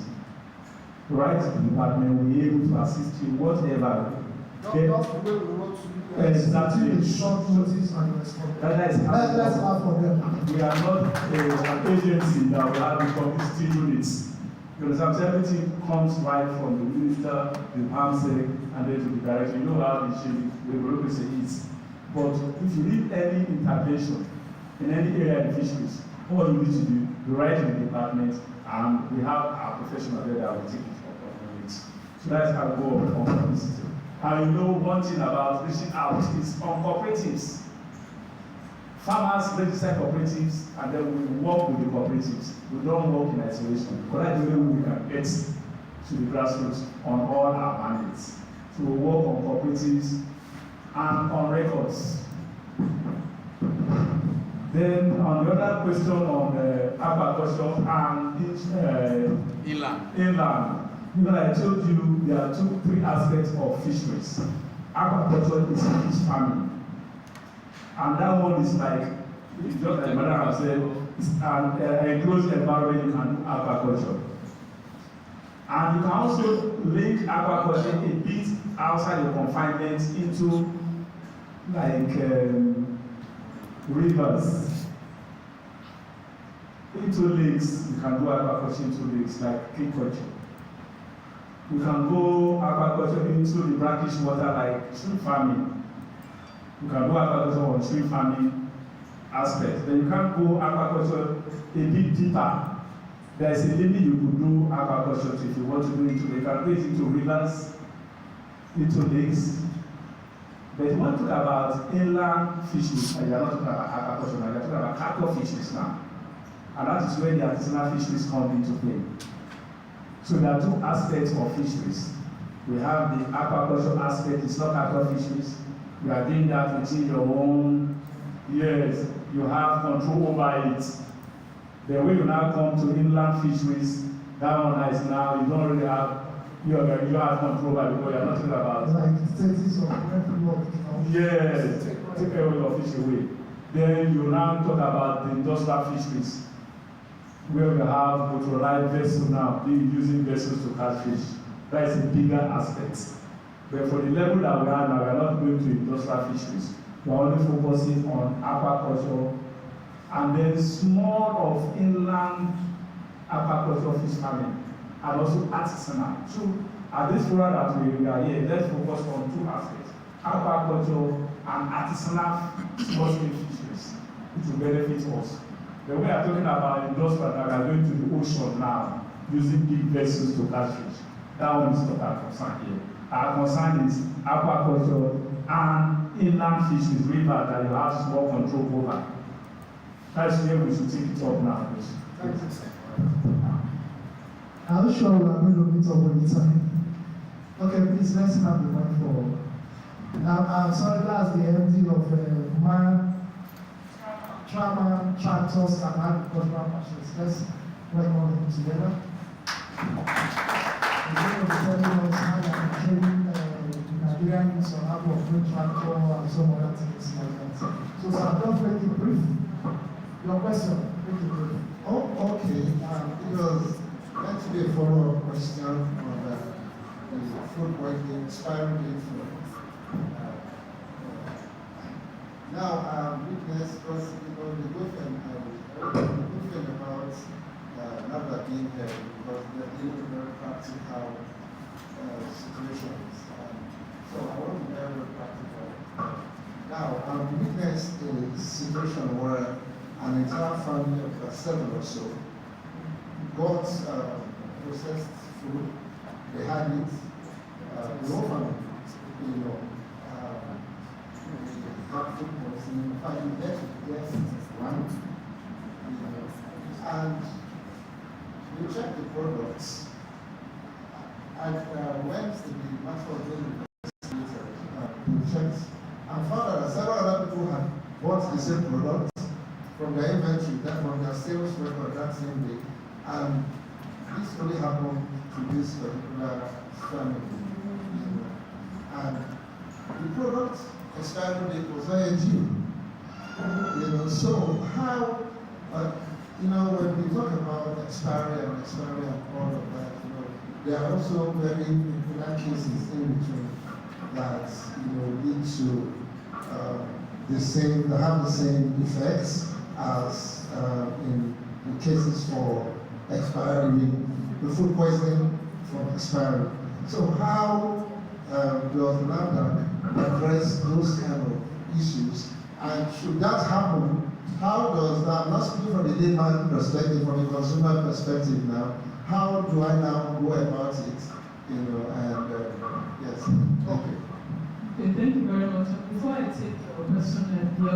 Write to the department, we'll be able to assist you, whatever. That's the way we want to exactly. Short notice and respond. That's half for them. We are not an agency that will have the publicity units. Because everything comes right from the minister, the PAMSEC, and then to the director. You know how the bureaucracy is. But if you need any intervention in any area in fisheries, what you need to do, you write to the department, and we have our professional there that will take it from it. So that's how we go on publicity. And you know one thing about reaching out is on cooperatives. Farmers register cooperatives, and then we work with the cooperatives. We don't work in isolation. But that's the way we can get to the grassroots on all our mandates. So we work on cooperatives and on records. Then on the other question on aquaculture and inland, you know, I told you there are three aspects of fisheries. Aquaculture is fish farming, and that one is like, just like Madam has said, it's an enclosed environment you can do aquaculture. And you can also link aquaculture a bit outside your confinement into like rivers, into lakes. You can do aquaculture into lakes like aquaculture. You can go aquaculture into the brackish water like shrimp farming. You can do aquaculture on shrimp farming aspect. Then you can go aquaculture a bit deeper. There is a limit you could do aquaculture if you want to do it. You can do it into rivers, into lakes. But you want to talk about inland fisheries, and you are not talking about aquaculture now, you are talking about cattle fisheries now. And that is where the artisanal fisheries come into play. So there are two aspects of fisheries. We have the aquaculture aspect, it's not cattle fisheries. You are doing that within your own, yes, you have control over it. Then when you now come to inland fisheries, that one is now, you don't really have, you have control over it because you are not talking about. Like status of every work. Yes, take away your fish away. Then you now talk about the industrial fisheries. where we have motorized vessels now, using vessels to catch fish. That is a bigger aspect. But for the level that we are now, we are not going to industrial fisheries. We are only focusing on aquaculture and then small of inland aquaculture fish farming and also artisanal. So at this forum that we are here, let's focus on two aspects: aquaculture and artisanal small-scale fisheries, which will benefit us. But we are talking about industrial that are going to the ocean now, using big vessels to catch fish. That one is not our concern here. Our concern is aquaculture and inland fisheries, river that you have small control over. That's where we should take it up now. Thank you, sir. I'm sure we are going to meet up with the time. Okay, please, let's have the one for. Now, I'm sorry, that's the MD of Trauma Tractors and Agricultural Machines. Let's welcome him together. He's going to be telling us how they are training Nigerian youths on how to operate tractor and some other things like that. So, sir, just make it brief. Your question, make it brief. Oh, okay. Because that's be a follow-up question on the food poisoning expiry date for. Now, witness, because the good thing about not that being here, because they're dealing with very practical situations. So I want to be very practical. Now, I've witnessed a situation where an entire family of 7 or so got processed food. They had it. The whole family, got food poisoning. In fact, you get one. And we checked the products. And when the matter was being investigated, we checked and found that several other people had bought the same product from their inventory, from their sales record that same day. And this only happened to this particular family. And the product expiry date was very due. So how, when we talk about expiry and all of that, there are also very important cases in between that lead to have the same effects as in the cases for expiry, the food poisoning from expiry. So how does NAFDAC address those kind of issues? And should that happen, how does that, not speaking from the layman perspective, from a consumer perspective now, how do I now go about it? Yes. Okay. Okay, thank you very much. Before I take your question, you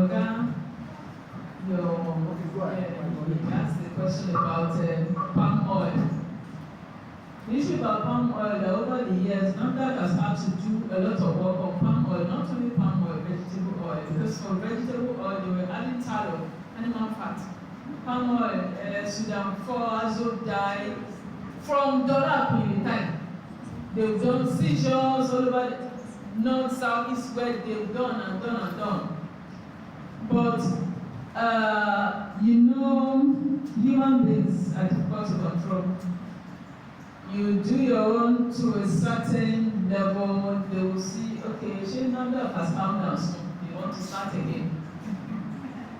asked the question about palm oil. The issue about palm oil, that over the years, NAFDAC has had to do a lot of work on palm oil, not only palm oil, vegetable oil, because for vegetable oil, they were adding tallow, animal fat. Palm oil, Sudan 4, azo dye, from dollar period time. They've done seizures all over the north, south, east, west, they've done and done and done. But, human beings are difficult to control. You do your own to a certain level, they will see, okay, she number has come down soon, you want to start again.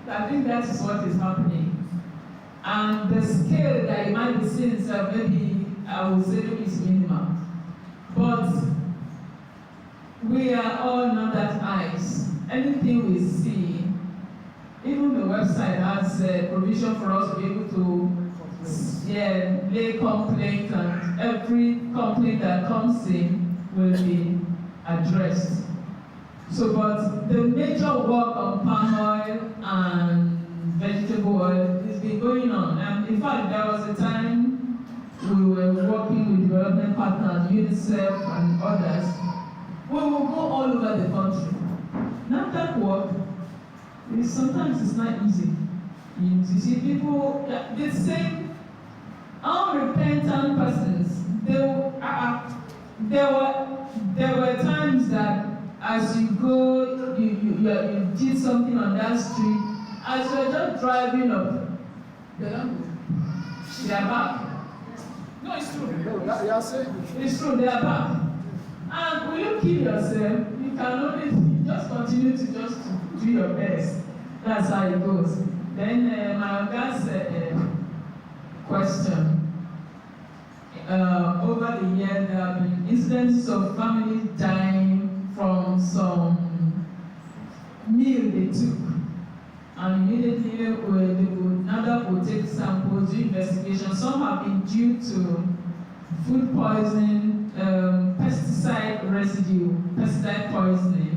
I think that is what is happening. And the scale that you might be seeing, maybe I would say is minimal. But we are all not that eyes. Anything we see, even the website has a provision for us to be able to lay complaint, and every complaint that comes in will be addressed. So, but the major work on palm oil and vegetable oil has been going on. And in fact, there was a time we were working with development partners, UNICEF and others. We will go all over the country. Now that work, sometimes it's not easy. You see people, the same unrepentant persons. There were times that as you go, you did something on that street, as you're just driving up, they don't go. They are back. No, it's true. No, you are saying it's true, they are back. And will you kill yourself? You can only just continue to just do your best. That's how it goes. Then my last question. Over the years, there have been incidents of families dying from some meal they took. And immediately NAFDAC will take samples, do investigation. Some have been due to food poisoning, pesticide residue, pesticide poisoning.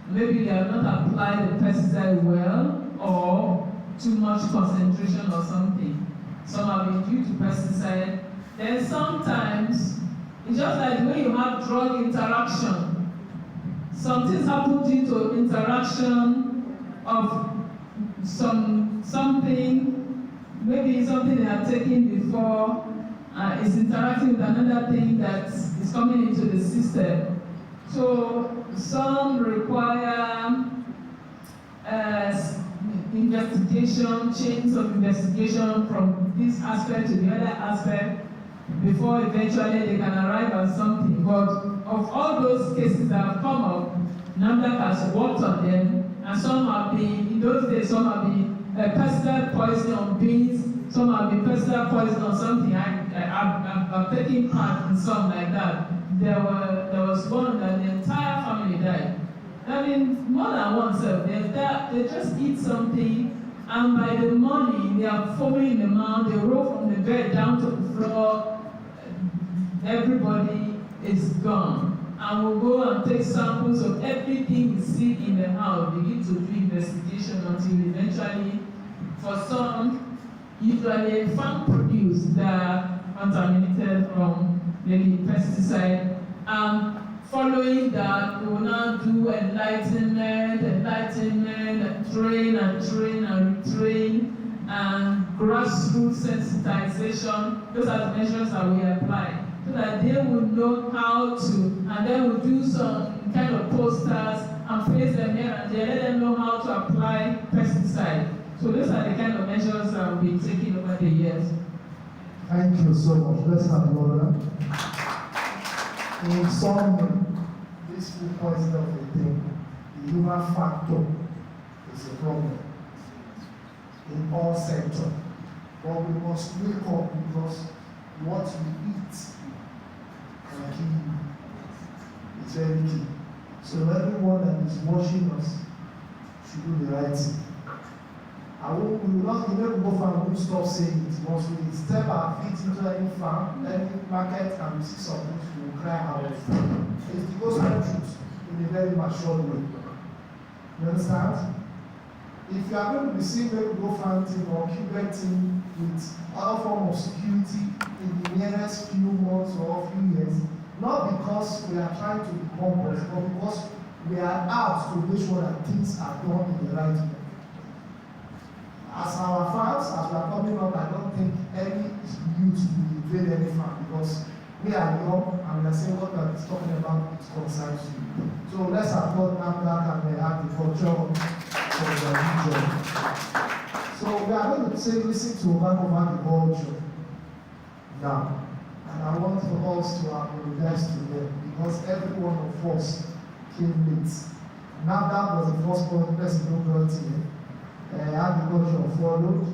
Maybe they have not applied the pesticide well or too much concentration or something. Some have been due to pesticide. Then sometimes, it's just like when you have drug interaction. Some things happen due to interaction of something, maybe something they have taken before, is interacting with another thing that is coming into the system. So some require investigation, chains of investigation from this aspect to the other aspect before eventually they can arrive at something. But of all those cases that have come up, NAFDAC has worked on them, and some have been, in those days, some have been pesticide poison on beans, some have been pesticide poison on something. I've taken part in some like that. There was one that the entire family died. I mean, more than oneself. They just eat something, and by the morning, they are foaming in the mouth, they roll from the bed down to the floor, everybody is gone. And we'll go and take samples of everything we see in the house, begin to do investigation until eventually, for some, usually farm produce that are contaminated from maybe pesticide. Following that, we will now do enlightenment, train and retrain, and grassroots sensitization. Those are the measures that we apply, so that they will know how to, and then we'll do some kind of posters and place them here and there, let them know how to apply pesticide. So those are the kind of measures that we've been taking over the years. Thank you so much. Let's have another. In summary, this food poisoning of a thing, the human factor is a problem in all sectors. But we must wake up, because what we eat can kill you. It's very key. So everyone that is watching us should do the right thing. We will not go farm and stop saying it. Once we step our feet into any farm, any market, and we see something, we will cry out. It's the gospel truth in a very mature way. You understand? If you are going to be seeing maybe go farm team or QUEBEC team with other form of security in the nearest few months or few years, not because we are trying to be pompous, but because we are out to make sure that things are done in the right way. As our farms, as we are coming up, I don't think any youth will invade any farm, because we are young and we are saying what we are talking about, it concerns you. So let's applaud NAFDAC and the agriculture for the region. So we are going to say, listen to Bank of Agriculture now. And I want for us to apologize to them, because every one of us came late. NAFDAC was the first person who brought in. Agriculture followed,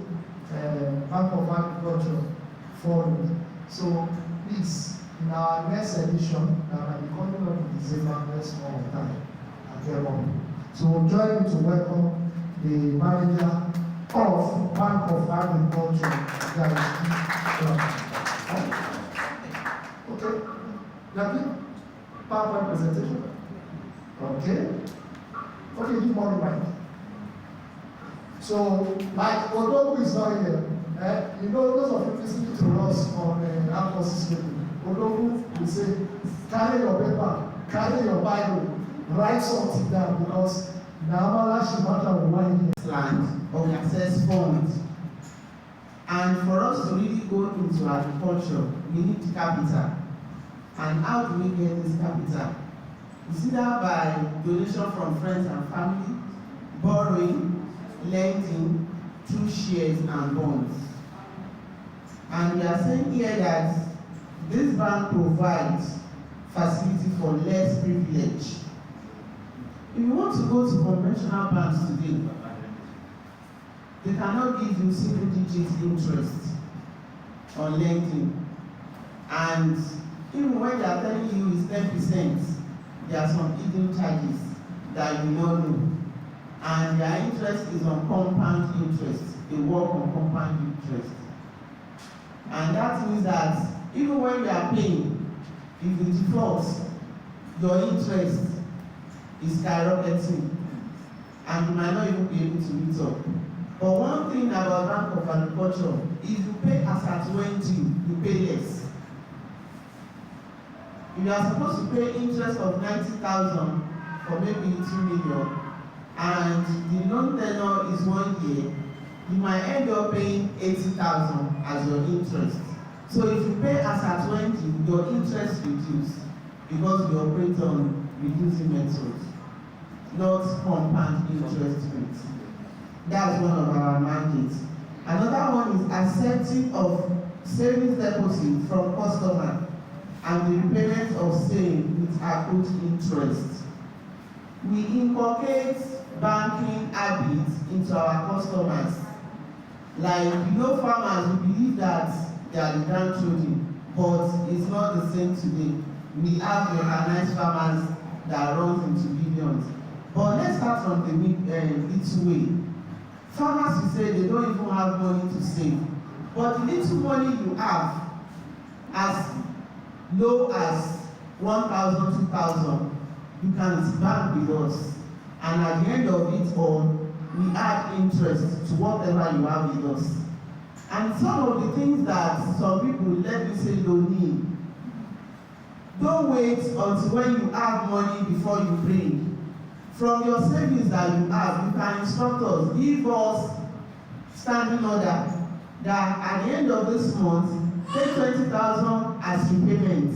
Bank of Agriculture followed. So please, in our next edition, that might be coming up in December, let's go on time and get on. So join me to welcome the manager of Bank of Agriculture, okay, Jackie, PowerPoint presentation. Okay, good morning, Mike. So, like, Odogu is not here. You know, those of you listening to us on Apple system, Odogu will say, carry your paper, carry your Bible, write something down, because Naamala Shimata will want to land or we access funds. And for us to really go into agriculture, we need capital. And how do we get this capital? It's either by donation from friends and family, borrowing, lending, through shares and bonds. And we are saying here that this bank provides facility for less privilege. If you want to go to conventional banks today, they cannot give you single-digit interest on lending. And even when they are telling you it's 10%, there are some hidden charges that you don't know. And their interest is on compound interest. They work on compound interest. And that means that even when you are paying, if you default, your interest is skyrocketing, and you might not even be able to meet up. But one thing about Bank of Agriculture, if you pay as at when due, you pay less. If you are supposed to pay interest of 90,000 for maybe 2 million, and the loan tenure is 1 year, you might end up paying 80,000 as your interest. So if you pay as at 20, your interest reduces because we operate on reducing methods, not compound interest rates. That's one of our mandates. Another one is accepting of savings deposit from customer and the repayment of same with accrued interest. We inculcate banking habits into our customers. Like, farmers, we believe that they are the grandchildren, but it's not the same today. We have recognized farmers that runs into billions. But let's start from the little way. Farmers will say they don't even have money to save. But the little money you have, as low as 1,000, 2,000, you can bank with us. And at the end of it all, we add interest to whatever you have with us. And some of the things that some people, let me say, don't need. Don't wait until when you have money before you bring. From your savings that you have, you can instruct us, give us standing order that at the end of this month, take 20,000 as repayment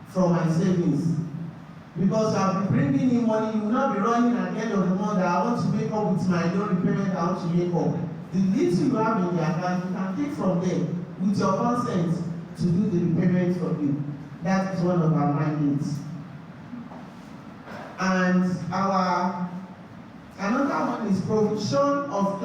from my savings. Because I'll be bringing in money, you will not be running at the end of the month that I want to make up with my loan repayment, I want to make up. The little you have in the account, you can take from there with your consent to do the repayment for you. That is one of our mandates. And another one is provision of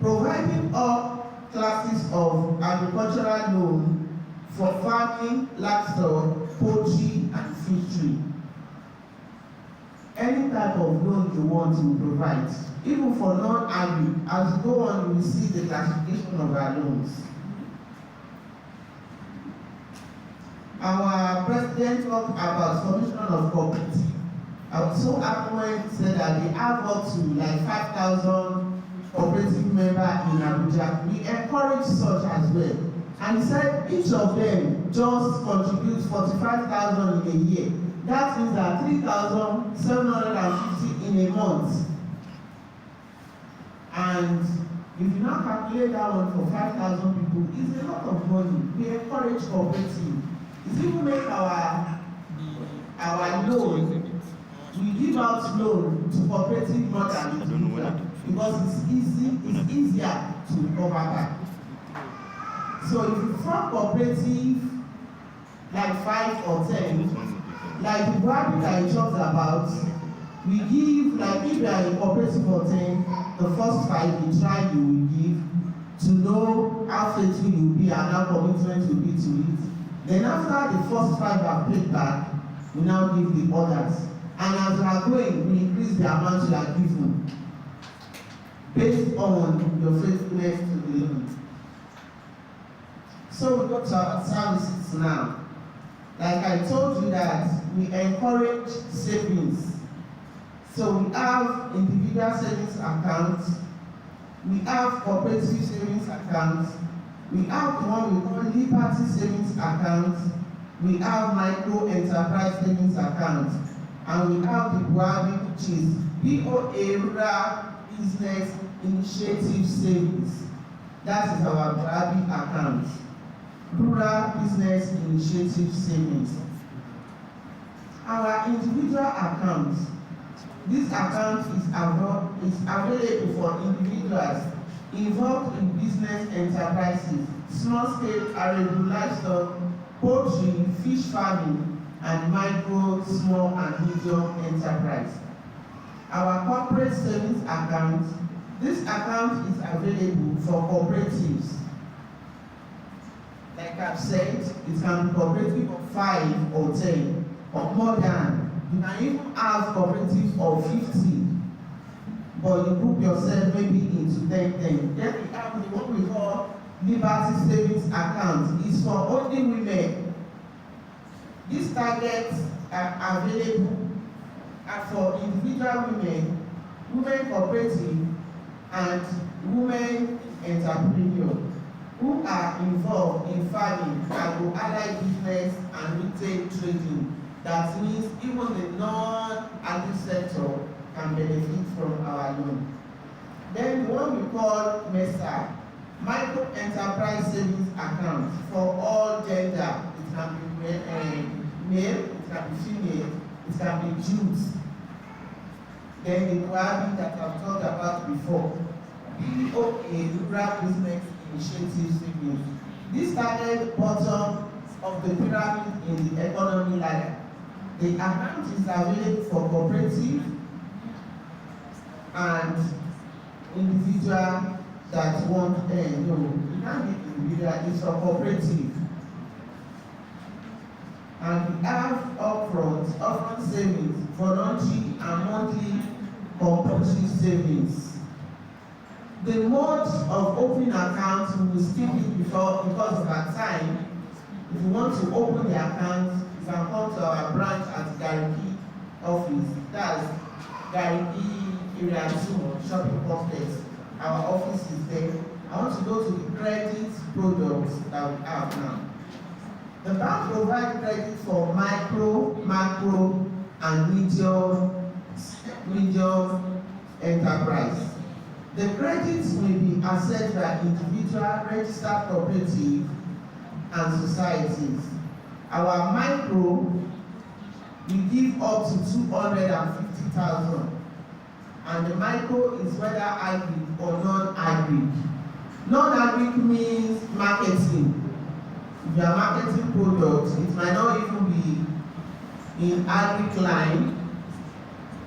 providing all classes of agricultural loan for farming, livestock, poultry, and fishery. Any type of loan you want to provide, even for non-agri. As you go on, you will see the classification of our loans. Our president talked about formation of cooperative. I was so happy when he said that they have up to like 5,000 cooperative members in Abuja. We encourage such as well. And he said each of them just contributes 45,000 in a year. That means that 3,750 in a month. And if you now calculate that one for 5,000 people, it's a lot of money. We encourage cooperative. It even make our loan. We give out loan to cooperative more than individual because it's easier to recover back. So if you form cooperative like 5 or 10, like the bracket that he talks about, we give, like if you are a cooperative of 10, the first 5 you try you will give to know how faithful you will be and how commitment will be to it. Then after the first 5 are paid back, we now give the others. And as we are going, we increase the amount you are given based on your faithfulness to the loan. So we go to our services now. Like I told you that we encourage savings. So we have individual savings accounts, we have cooperative savings accounts, we have the one we call Liberty Savings Account, we have Micro Enterprise Savings Account, and we have the BOABI, which is BOA Rural Business Initiative Savings. That is our BOABI account. Rural Business Initiative Savings. Our individual account, this account is available for individuals involved in business enterprises, small-scale arable livestock, poultry, fish farming, and micro, small, and medium enterprise. Our corporate savings account, this account is available for cooperatives. Like I've said, it can be cooperative of 5 or 10 or more than. You can even have cooperatives of 50, but you group yourself maybe into 10. Then we have the what we call Liberty Savings Account. It's for only women. These targets are available for individual women, women cooperative, and women entrepreneurs who are involved in farming, agro-allied business, and retail trading. That means even the non-agri sector can benefit from our loan. Then what we call MESA, Micro Enterprise Savings Account, for all gender. It can be male, it can be female, it can be youth. Then the QUEBEC that I've talked about before, BOA, Rural Business Initiative Savings. This started bottom of the pyramid in the economy ladder. The account is available for cooperative and individual that want it can't be individual, it's for cooperative. And we have upfront savings, voluntary and monthly compulsory savings. The mode of opening accounts we will skip it because of our time. If you want to open the account, you can come to our branch at Gariki office. That's Gariki Area 2 Shopping Complex. Our office is there. I want to go to the credit products that we have now. The bank provides credit for micro, macro, and medium enterprise. The credits may be accessed by individual, registered cooperative, and societies. Our micro, we give up to 250,000, and the micro is whether agri or non-agri. Non-agri means marketing. If you are marketing products, it might not even be in agri line,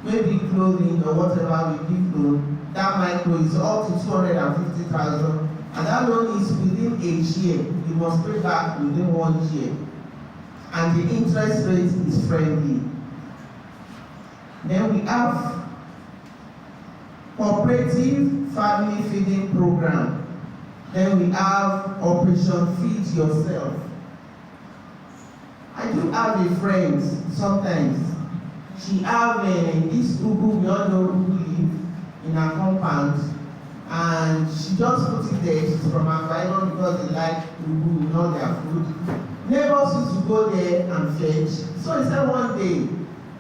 maybe clothing or whatever we give loan. That micro is up to 250,000, and that loan is within a year. You must pay back within 1 year, and the interest rate is friendly. Then we have cooperative family feeding program. Then we have Operation Feed Yourself. I do have a friend sometimes. She have this ugu, we all know who live in her compound, and she just put it there. She's from her island because they like ugu in all their food. Neighbors used to go there and fetch. So he said one day,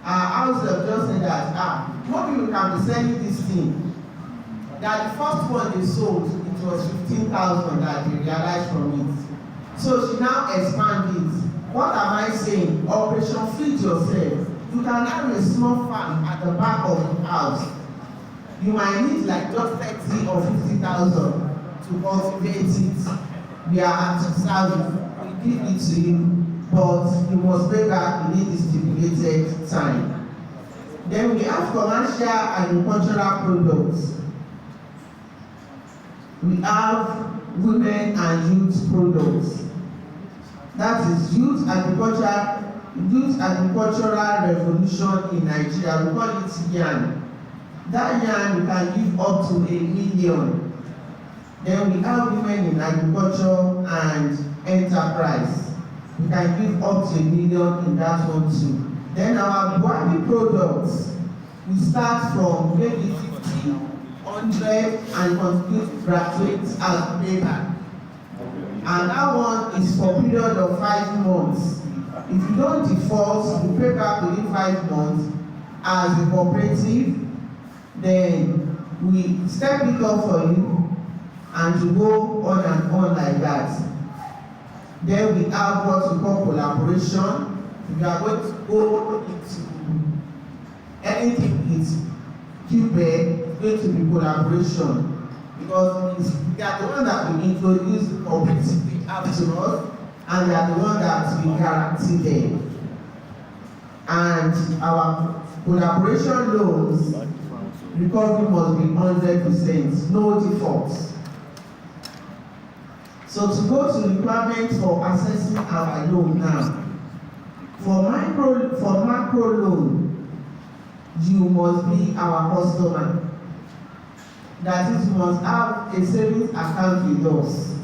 our house just said that, maybe we can be selling this thing. That the first one they sold, it was 15,000 that they realized from it. So she now expanded it. What am I saying? Operation Feed Yourself. You can have a small farm at the back of the house. You might need like just 30 or 50,000 to cultivate it. We are at service. We give it to you, but you must pay back within the stipulated time. Then we have commercial agricultural products. We have women and youth products. That is youth agricultural revolution in Nigeria. We call it YAN. That YAN we can give up to 1 million. Then we have women in agriculture and enterprise. We can give up to 1 million in that one too. Then our QUEBEC products, we start from maybe 50, 100, and continue to graduate as payback. And that one is for a period of 5 months. If you don't default, you pay back within 5 months as a cooperative, then we step it up for you and you go on and on like that. Then we have what we call collaboration. If you are going to go into anything with QUEBEC, it's going to be collaboration. We because they are the one that we introduce the cooperative we have to us, and they are the one that we guarantee them. And our collaboration loans recovery must be 100%, no defaults. So to go to requirements for accessing our loan now, for macro loan, you must be our customer. That is, you must have a savings account with us.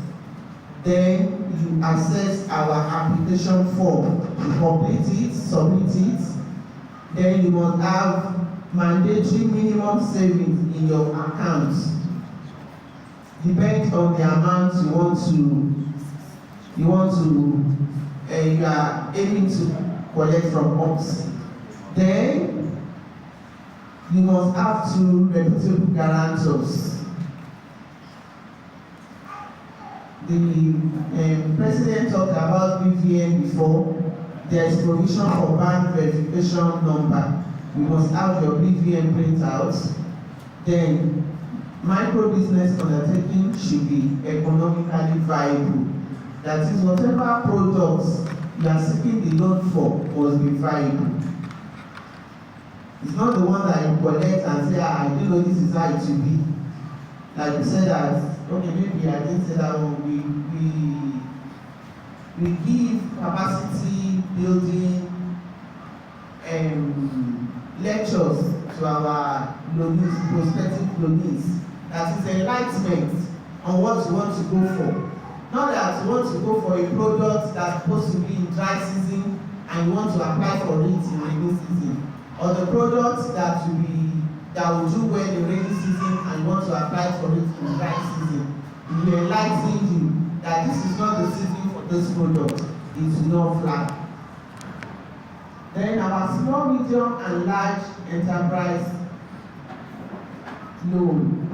Then you access our application form, you complete it, submit it. Then you must have mandatory minimum savings in your account. Depends on the amount you are aiming to collect from us. Then you must have 2 reputable guarantors. The president talked about BVN before. There is provision for bank verification number. You must have your BVN printout. Then micro business undertaking should be economically viable. That is, whatever products you are seeking the loan for must be viable. It's not the one that you collect and say, I didn't know this is how it should be. Like you said that, okay, maybe I didn't say that one. We give capacity building lectures to our loanees, prospective loanees. That is enlightenment on what you want to go for. Not that you want to go for a product that's supposed to be in dry season and you want to apply for it in rainy season, or the product that will do well in rainy season and you want to apply for it in dry season. We will enlighten you that this is not the season for this product. It will not fly. Then our small, medium, and large enterprise loan.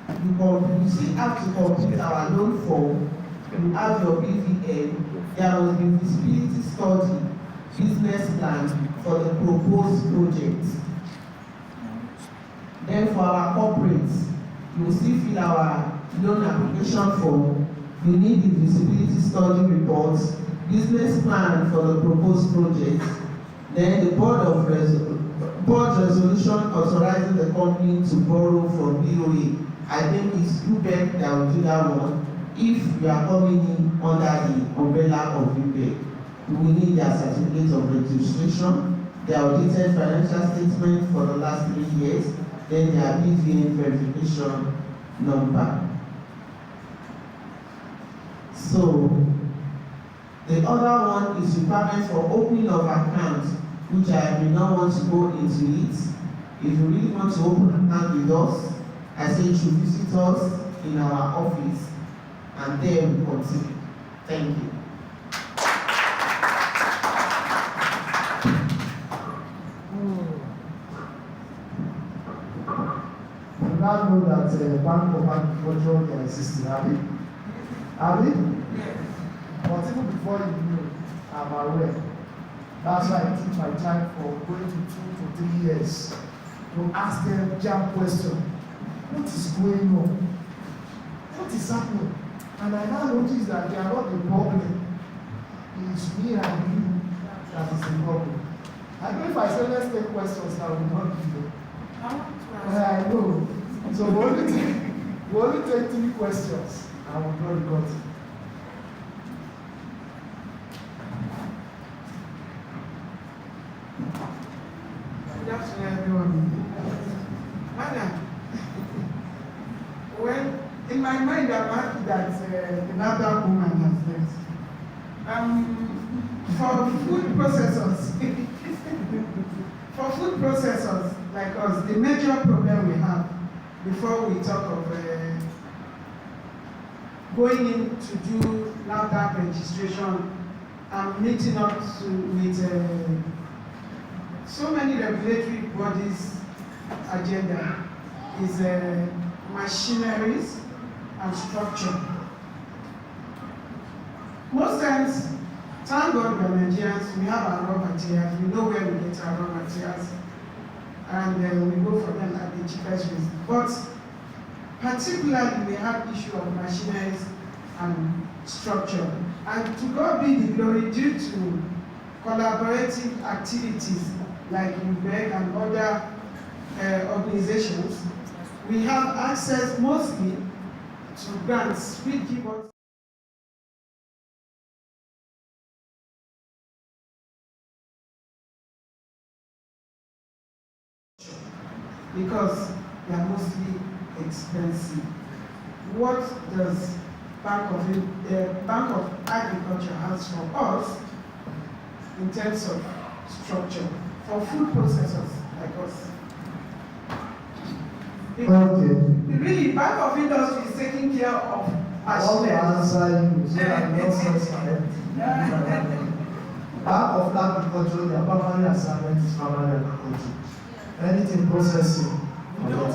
You still have to complete our loan form. You have your BVN. There must be feasibility study, business plan for the proposed project. Then for our corporates, you will still fill our loan application form. You need the feasibility study report, business plan for the proposed project. Then the board resolution authorizing the company to borrow from BOA. I think it's QUEBEC that will do that one. If you are coming in under the umbrella of QUEBEC, we will need their certificate of registration, their audited financial statement for the last 3 years, then their BVN verification number. So the other one is requirements for opening of account, which I may not want to go into it. If you really want to open an account with us, I say you should visit us in our office and then continue. Thank you. You now know that Bank of Agriculture they are existing, have you? Have you? Yes. But even before you knew, I'm aware. That's why I took my time for going to 2 to 3 years to ask them jam question. What is going on? What is happening? And I now notice that they are not the problem. It's me and you that is the problem. I know if I say let's take questions, I will not give them. I know. So we only take 3 questions. I will not record it. Good afternoon, everyone. Madam, well, in my mind, I'm happy that another woman has left. For food processors, like us, the major problem we have before we talk of going in to do NAFDAC registration and meeting up with so many regulatory bodies agenda is machineries and structure. Most times, thank God we're Nigerians, we have our raw materials, we know where we get our raw materials, and we go for them at the cheapest rates. But particularly we have issue of machineries and structure. And to God be the glory, due to collaborative activities like QUEBEC and other organizations, we have access mostly to grants which give us because they are mostly expensive. What does Bank of Agriculture has for us in terms of structure for food processors like us? Really, Bank of Industry is taking care of all the answer you, so that nonsense Bank of Agriculture, their primary assignment is primary agriculture. Anything processing. We don't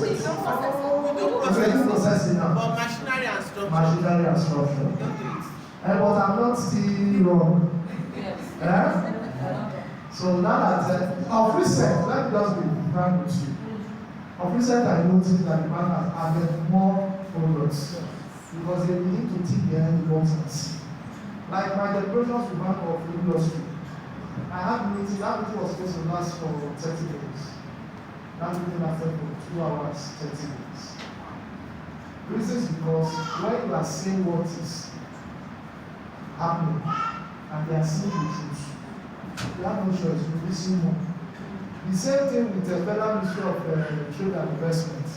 processing now. But machinery and structure. Machinery and structure. We don't do it. But I'm not still wrong. Yes. So now that of recent, let me just be frank with you. Of recent, I noticed that the bank has added more products because they need to take their end boxes. Like my deliberations with Bank of Industry, I had meeting. That meeting was supposed to last for 30 minutes. That meeting lasted for 2 hours, 30 minutes. Reason is because when you are saying what is happening and they are seeing the truth, you have no choice, you listen more. The same thing with the Federal Ministry of Trade and Investment.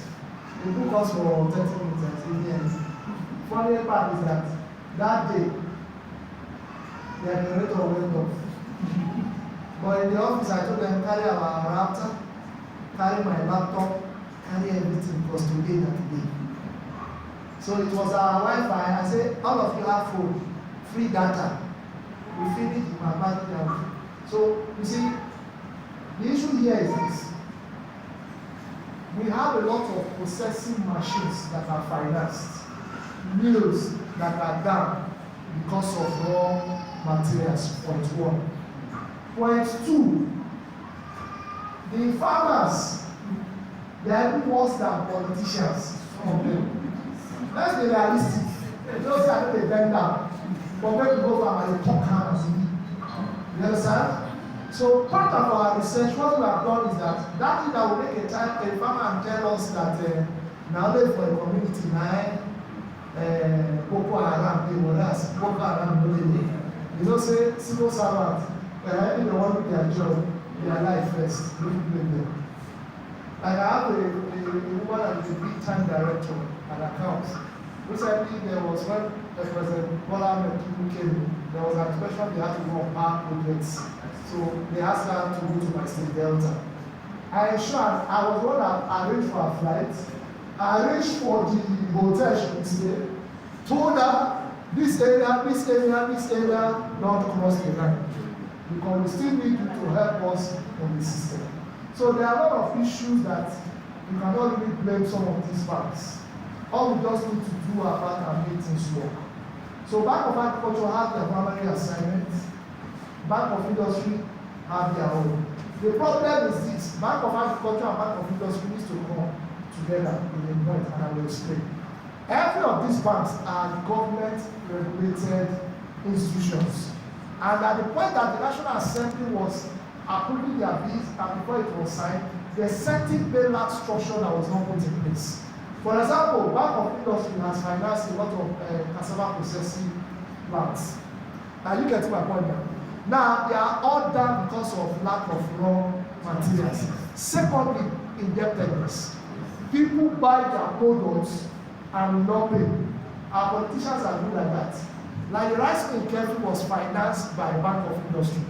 They book us for 30 minutes at the funny part is that day, the generator went off. But in the office, I told them, carry our router, carry my laptop, carry everything, because today that day. So it was our Wi-Fi. I said, all of you have phone, free data. We finished in my bag now. So, you see, the issue here is this. We have a lot of processing machines that are financed, mills that are down because of raw materials, point one. Point two, the farmers, they are even worse than politicians, some of them. Let's be realistic. They don't say I know they bend down, but when we go farm and they talk hands. You understand? So part of our research, what we have done is that thing that will make a farmer and tell us that now only for a community now, Boko Haram, they will ask, Boko Haram, you know, say, civil servant, if they want to do their job, their life first, don't blame them. Like I have a woman that is a big time director at accounts. Recently, there was when President Bola Ahmed Tinubu came in, there was an expression they had to go on power projects. So they asked her to go to my state Delta. I ensured I was one that arranged for her flight, arranged for the hotel she would stay, told her this area, don't cross the line. Because we still need you to help us on the system. So there are a lot of issues that you cannot really blame some of these banks. All we just need to do our part and make things work. So Bank of Agriculture have their primary assignments. Bank of Industry have their own. The problem is this: Bank of Agriculture and Bank of Industry needs to come together in a point, and I will explain. Every of these banks are government-regulated institutions. And at the point that the National Assembly was approving their bills and before it was signed, the certain bailout structure that was not put in place. For example, Bank of Industry has financed a lot of cassava processing plants. Now you get to my point now. Now they are all down because of lack of raw materials. Secondly, indebtedness. People buy their products and will not pay. Our politicians are doing like that. Like the rice mill in Kefi was financed by Bank of Industry.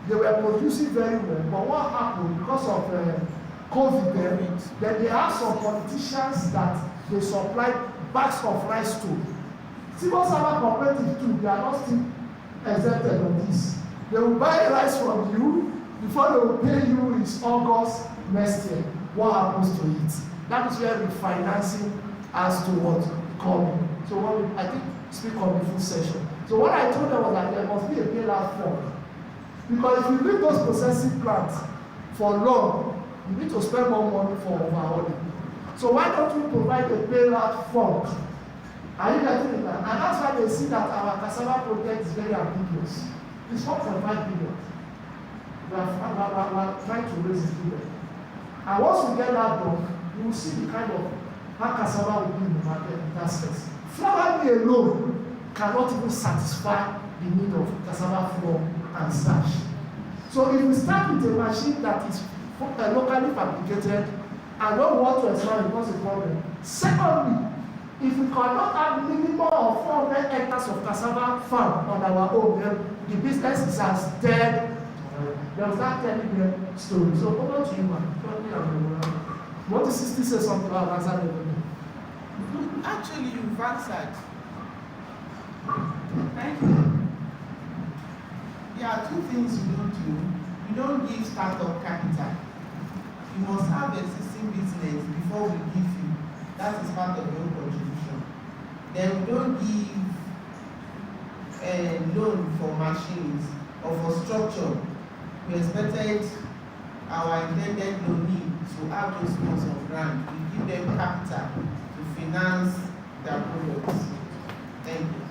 They were producing very well, but what happened because of COVID then they have some politicians that they supplied bags of rice to. Civil servant cooperative too, they are not still exempted on this. They will buy rice from you before they will pay you in August next year. What happens to it? That is where refinancing has to what come. So what I think speak on the full session. So what I told them was that there must be a bailout fund. Because if you leave those processing plants for long, you need to spend more money for overhauling. So why don't we provide a bailout fund? Are you getting it now? And that's why they see that our cassava project is very ambiguous. It's 1.5 billion. We are trying to raise it billion. And once we get that done, you will see the kind of how cassava will be in the market in that sense. Flour mill alone cannot even satisfy the need of cassava flour and starch. So if we start with a machine that is locally fabricated and don't want to expand, because it's a problem. Secondly, if we cannot have minimum of 400 hectares of cassava farm on our own, then the business is as dead. They'll start telling them stories. So over to you, man. What is 60 say something about answer? Actually, you've answered. Thank you. There are two things you don't do. You don't give startup capital. You must have existing business before we give you. That is part of your contribution. Then we don't give a loan for machines or for structure. We expected our intended loanee to have those funds on grant. We give them capital to finance their products. Thank you.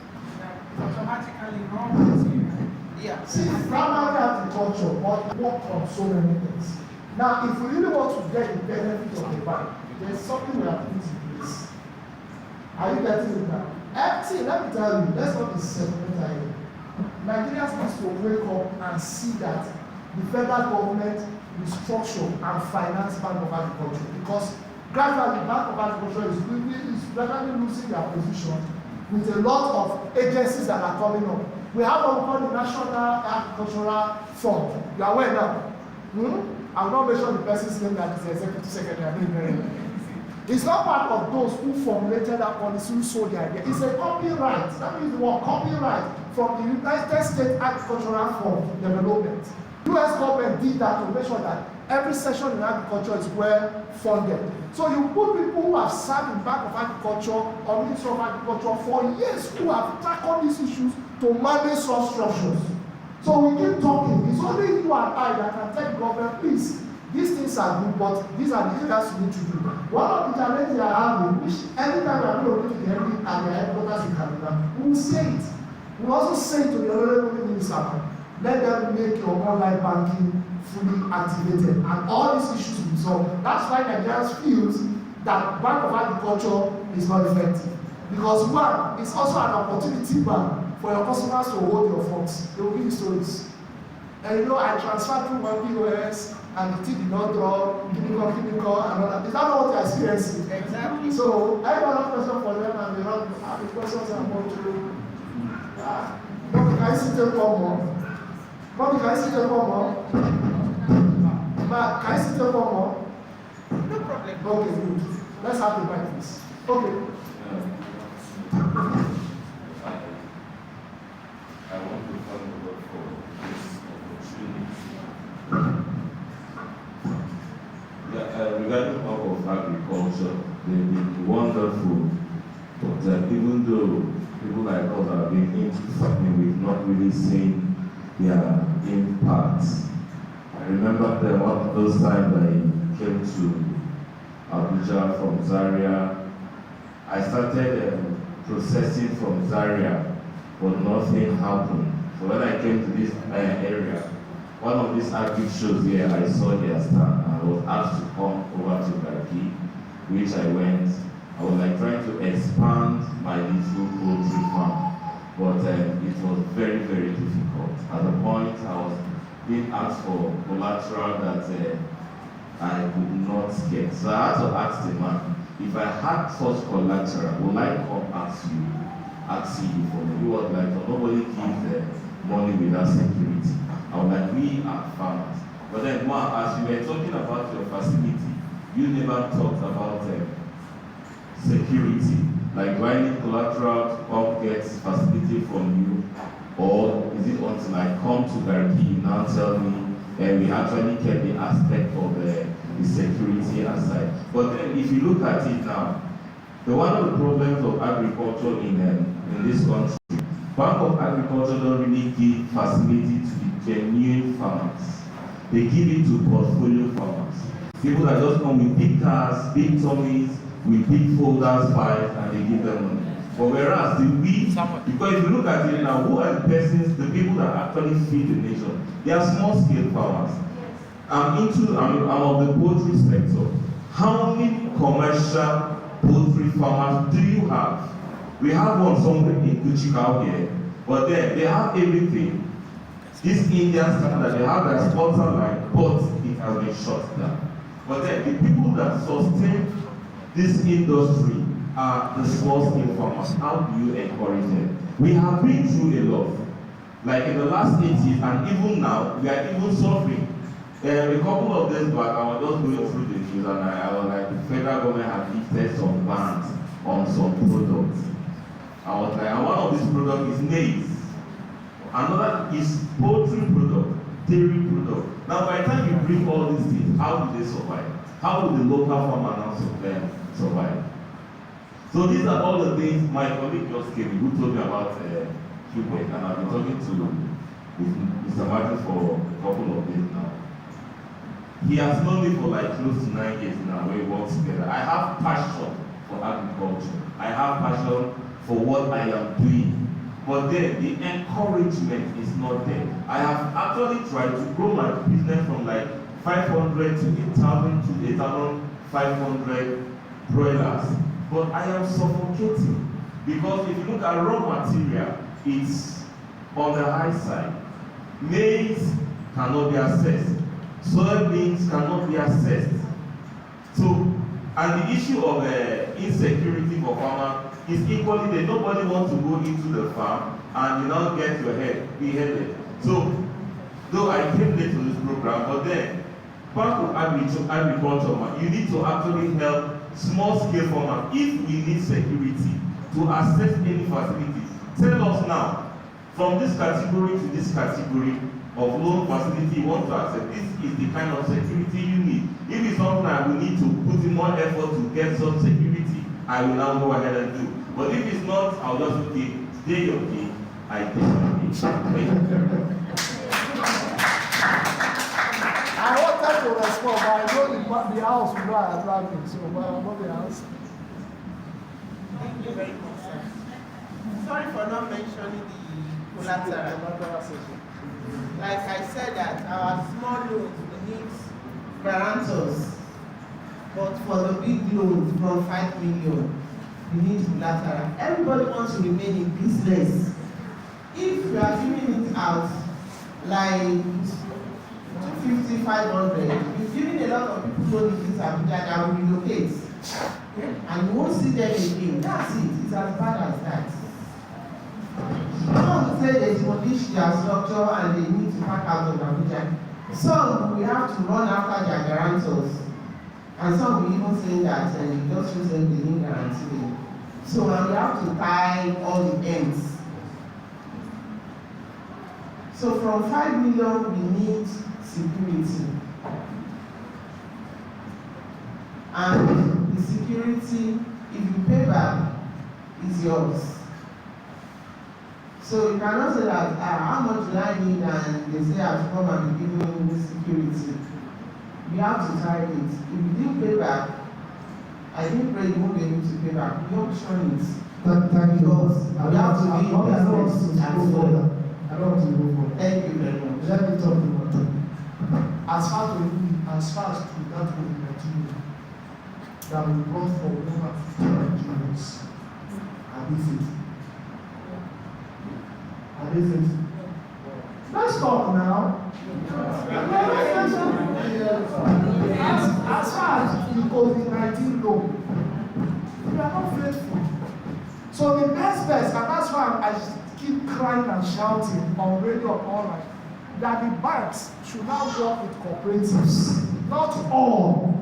Automatically wrong. Yeah. See, primary agriculture work on so many things. Now, if we really want to get the benefit of the bank, there's something we have put in place. Are you getting it now? See, let me tell you, let's not be sentimental. Nigerians need to wake up and see that the federal government will structure and finance Bank of Agriculture, because gradually Bank of Agriculture is gradually losing their position with a lot of agencies that are coming up. We have what we call the National Agricultural Fund. You are aware now? I will not mention the person's name that is the executive secretary. It's not part of those who formulated that policy, who sold the idea. It's a copyright. That means the word copyright from the United States Agricultural Fund Development. US government did that to make sure that every section in agriculture is well funded. So you put people who have served in Bank of Agriculture or Ministry of Agriculture for years, who have tackled these issues to manage such structures. So we keep talking. It's only you and I that can tell the government, please, these things are good, but these are the areas you need to do. One of the challenges they are having, which anytime we are going to the MD and their headquarters in Kaduna, we will say it. We will also say it to the Honorable Minister, let them make your online banking fully activated and all these issues will be solved. That's why Nigerians feel that Bank of Agriculture is not effective. Because one, it's also an opportunity bank for your customers to hold your funds. They will give you stories. And you know, I transferred through one POS and the thing did not draw, chemical, and all that. Is that not what you're experiencing? Exactly. So I have a question for them and they have the questions I'm going to Mommy, can I sit there one more? Mommy, can I sit there one more? Ma, can I sit there one more? No problem. Okay, good. Let's have the mic, please. Okay. I want to thank God for this opportunity. Regarding Bank of Agriculture, they've been wonderful, but even though people like us have been into farming, we've not really seen their impact. I remember one of those times I came to Abuja from Zaria. I started processing from Zaria, but nothing happened. So when I came to this area, one of these agri shows here, I saw their stand. I was asked to come over to Garki, which I went. I was like trying to expand my little poultry farm, but it was very, very difficult. At the point I was being asked for collateral that I could not get. So I had to ask the man, if I had such collateral, would I come ask you for me? He was like, oh, nobody gives money without security. I was like, we are farmers. But then, as you were talking about your facility, you never talked about security. Like, do I need collateral to come get facility from you? Or is it until I come to Garki, you now tell me we actually kept the aspect of the security aside? But then, if you look at it now, one of the problems of agriculture in this country, Bank of Agriculture don't really give facility to the genuine farmers. They give it to portfolio farmers. People that just come with big cars, big tummies, with big folders, files, and they give them money. But whereas because if you look at it now, who are the persons, the people that actually feed the nation? They are small scale farmers. I'm of the poultry sector. How many commercial poultry farmers do you have? We have one somewhere in Kuchikau here, but there they have everything. This Indian standard, they have their sponsor line, but it has been shut down. But then the people that sustain this industry are the small scale farmers. How do you encourage them? We have been through a lot. Like in the last 8 years, and even now, we are even suffering. A couple of days back, I was just going through the news, and I was like, the federal government had lifted some bans on some products. I was like, and one of these products is maize. Another is poultry product, dairy product. Now, by the time you bring all these things, how do they survive? How will the local farmer now survive? So these are all the things my colleague just came, who told me about QUEBEC, and I've been talking to Mr. Martin for a couple of days now. He has known me for like close to 9 years now, where we work together. I have passion for agriculture. I have passion for what I am doing. But then the encouragement is not there. I have actually tried to grow my business from like 500 to 1,000 to 1,500 broilers. But I am suffocating because if you look at raw material, it's on the high side. Maize cannot be accessed. Soybeans cannot be accessed. So, and the issue of insecurity for farmers is equally there. Nobody wants to go into the farm and you now get your head beheaded. So, though I came late to this program, but then part of agriculture, you need to actually help small scale farmers. If we need security to access any facilities, tell us now, from this category to this category of loan facility you want to access, this is the kind of security you need. If it's something I will need to put in more effort to get some security, I will now go ahead and do. But if it's not, I'll just okay, day your day, I take my day. Thank you very much. I wanted to respond, but I know the house will not allow me, so I'm not the house. Thank you very much, sir. Sorry for not mentioning the collateral. Like I said that our small loans, we need guarantors. But for the big loans from 5 million, we need collateral. Everybody wants to remain in business. If you are giving it out like 250, 500, you're giving a lot of people loan in Abuja that will relocate. And you won't see them again. That's it. It's as bad as that. Some say they demolish their structure and they need to pack out of Abuja. Some we have to run after their guarantors. And some will even say that you just use them, they need guarantee. So we have to tie all the ends. So from 5 million, we need security. And the security, if you pay back, is yours. So you cannot say that, how much do I need, and they say I should come and be giving you security. You have to tie it. If you didn't pay back, I didn't pray you won't be able to pay back. The option is, Thank you. We have to be in business as well. I don't want to go further. Thank you very much. Let me talk to one. As far as to that COVID-19 that we brought for over 50 Nigerians, are they faithful? Are they faithful? Let's talk now. As far as the COVID-19 law, we are not faithful. So the best, and that's why I keep crying and shouting on radio online, that the banks should now work with cooperatives, not all,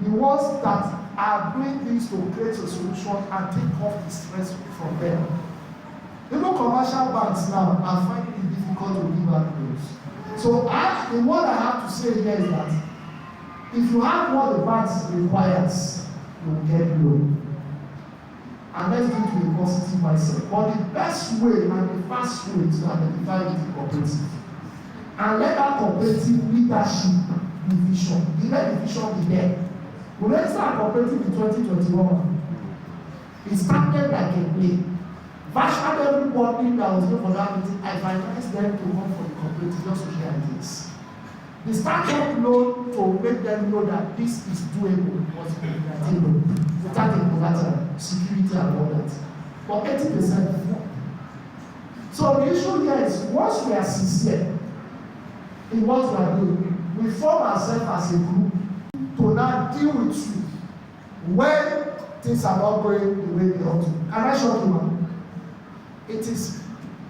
the ones that are doing things to create a solution and take off the stress from them. Even commercial banks now are finding it difficult to give out loans. So what I have to say here is that if you have what the banks requires, you will get loan. And let's do it with a positive mindset. But the best way and the fast way to identify is the cooperative. And let that cooperative leadership division. The net division be there. We registered a cooperative in 2021. It started like a play. Virtually everybody that was here for that meeting, I financed them to come for the cooperative just to share ideas. The startup loan to make them know that this is doable was attainable without a collateral, security and all that. But 80% before. So the issue here is once we are sincere in what we are doing, we form ourselves as a group to now deal with you when things are not going the way they ought to. Can I show you, man? It is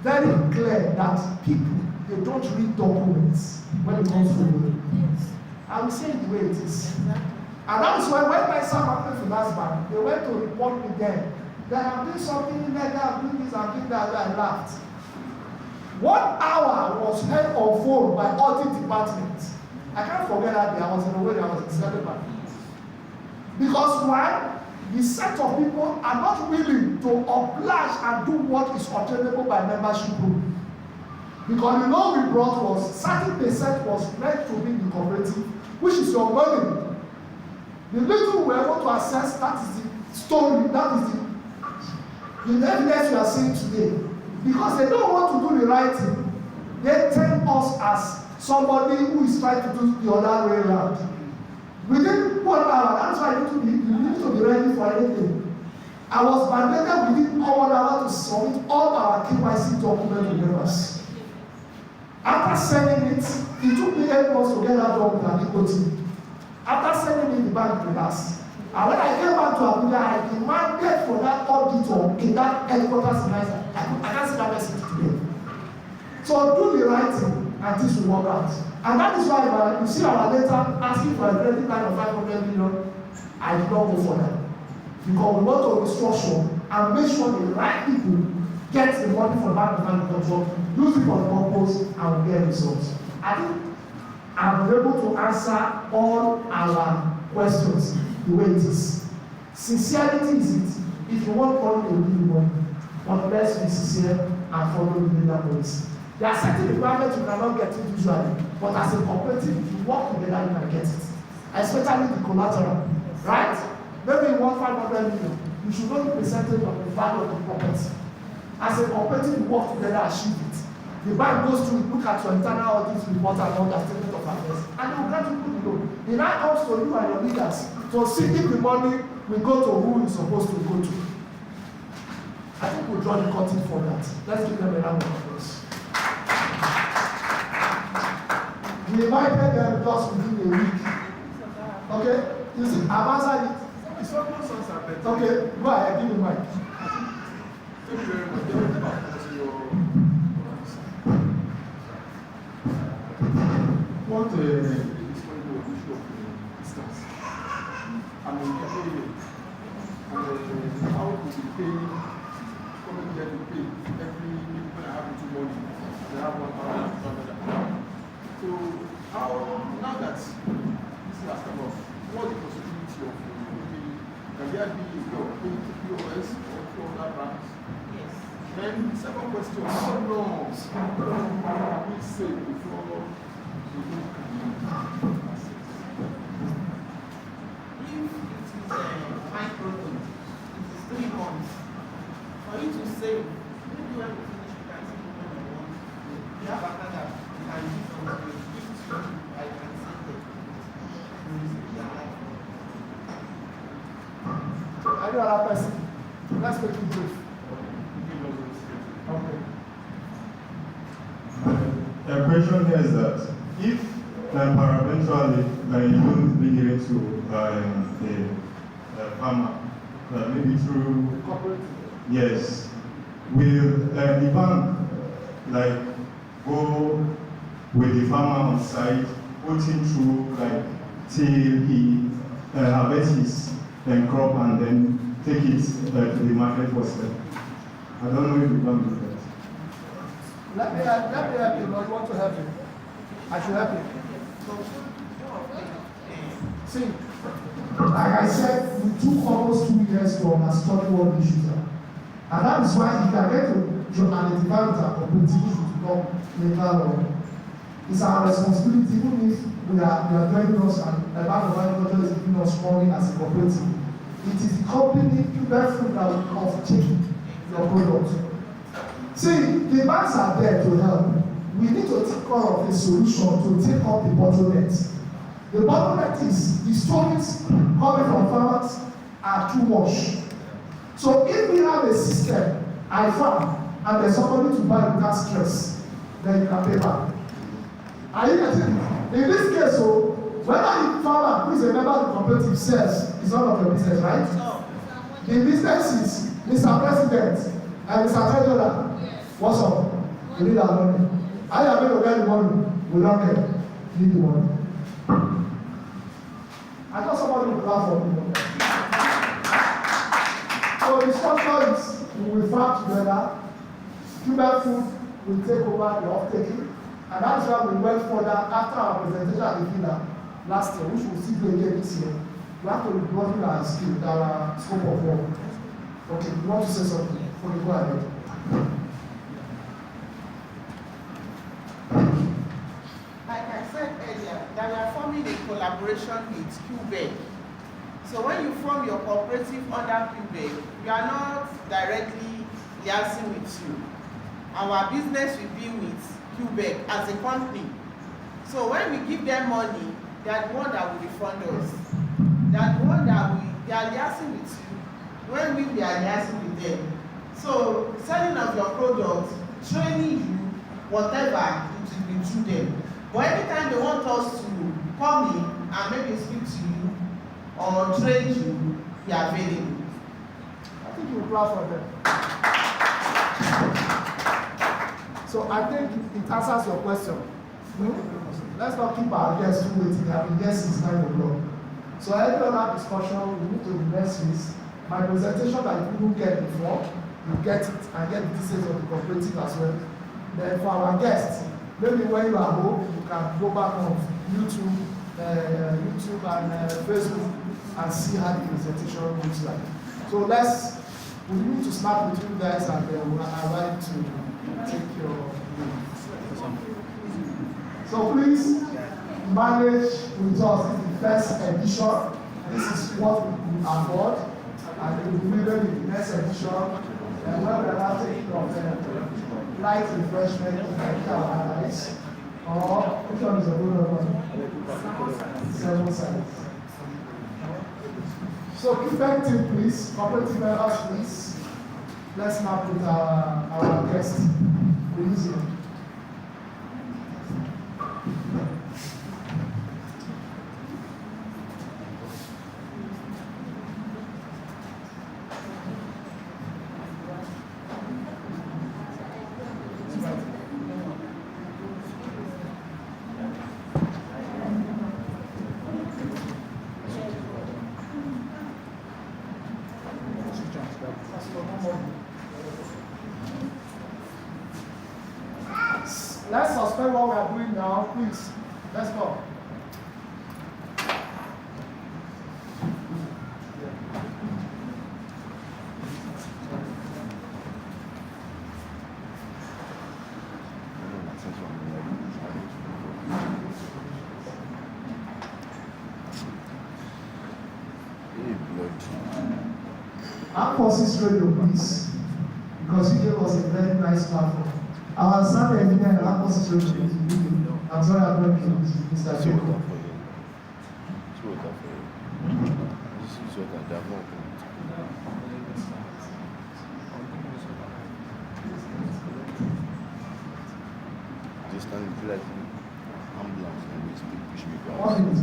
very clear that people, they don't read documents when it comes to the yes. I will say it the way it is. And that's why when my son happened to last bank, they went to report me then that I'm doing something illegal, I'm doing this, I'm doing that, I laughed. 1 hour was held on phone by audit department. I can't forget that day. I was in the way I was extended by. Because why? The set of people are not willing to oblige and do what is obtainable by membership rule. Because the law we brought was certain percent was meant to be the cooperative, which is your money. The little we were able to assess, that is the story, that is the evidence we are seeing today. Because they don't want to do the right thing, they tell us as somebody who is trying to do the other way around. Within 1 hour, that's why you need to be ready for anything. I was mandated within 1 hour to submit all our KYC documents to members. After sending it, it took me 8 months to get that done with an equal team. After sending it, the bank relaxed. And when I came back to Abuja, I demanded for that auditor in that headquarters in Nigeria. I can't see that message today. So do the right thing and this will work out. And that is why you see our letter asking for a credit line of 500 million. I did not go for that. Because we want to restructure and make sure the right people get the money from Bank of Agriculture, use it for the purpose, and we get results. I think I'm able to answer all our questions the way it is. Sincerity is it. If you want money, they will give you money. But let's be sincere and follow the leader policy. There are certain requirements you cannot get it usually, but as a cooperative, if you work together, you can get it. Especially the collateral, right? Maybe you want 500 million. You should know the percentage of the value of the property. As a cooperative, you work together, achieve it. The bank goes through, look at your internal audit report and all that statement of affairs, and they will grant you good loan. It now comes to you and your leaders. So seeking the money will go to who it's supposed to go to. I think we'll draw the curtain for that. Let's give them a round of applause. We invited them just within a week. Okay? You see, I've answered it. It's almost answered. Okay, go ahead, give me the mic. Thank you very much. What is going to be issue of distance? I mean, every year. And how to be paid, come get to pay every when I have to money. They have 1 hour and 200. So, how, now that this has come up, what's the possibility of can there be your POS or 200 banks? Yes. Then, the second question, how long can we save before we do access? If it is a micro loan, it is 3 months. For you to save, maybe when you finish, you can see when you want. You have a card that you can use on the gift you, I can send it. Any other person? Let's make it brief. Okay. The question here is that if eventually the loan is being given to a farmer, maybe through yes, will the bank like go with the farmer on site, put him through like till he harvests his crop and then take it to the market for sale? I don't know if you can do that. Let me help you, Lord. I want to help you. I should help you. See, like I said, we took almost 2 years to understand what the issues are. And that is why if you are going to identify with a cooperative to become legal or It's our responsibility, even if we are joining us and the Bank of Agriculture is giving us money as a cooperative. It is the company, QUEBEC Food, that will off-take your product. See, the banks are there to help. We need to take care of a solution to take up the bottleneck. The bottleneck is the stories coming from farmers are too much. So if we have a system, I farm, and there's somebody to buy without stress, then you can pay back. Are you getting it? In this case, so whether the farmer who is a member of the cooperative says it's none of your business, right? No. The business is Mr. President and Mr. Treasurer. What's up? We need our money. I am going to get the money. We don't get. We need the money. I thought somebody would clap for me. So the structure is we will farm together. QUEBEC Food will take over the off-taking. And that's why we went further after our presentation at the villa last year, which we'll still do again this year. We have to broaden our skill, our scope of work. Okay, you want to say something? Okay, go ahead. Like I said earlier, that we are forming a collaboration with QUEBEC. So when you form your cooperative under QUEBEC, we are not directly liaising with you. Our business will be with QUEBEC as a company. So when we give them money, they are the one that will refund us. They are the one that they are liaising with you when we are liaising with them. So selling of your product, training you, whatever, it will be through them. But anytime they want us to come in and maybe speak to you or train you, we are available. I think you will clap for them. So I think it answers your question. Let's not keep our guests too waiting. I've been guests since 9 o'clock. So every other discussion, we need to be next week. My presentation that you couldn't get before, you get it and get the details of the cooperative as well. Then for our guests, maybe when you are home, you can go back on YouTube and Facebook and see how the presentation looks like. So we need to snap with you guys and we'll arrive to take your so please manage with us in the first edition. This is what we afford, and it will be maybe in the next edition. And when we are now taking of light refreshment in our allies, or which one is a good one? 7 sides. So QUEBEC team, please, cooperative members, please. Let's now put our guest. Please. Let's suspend what we are doing now, please. Let's go. Our Forces Radio, please, because you gave us a very nice platform. Our sound engineer and our Forces Radio, I'm sorry I'm not doing Mr. Jacob.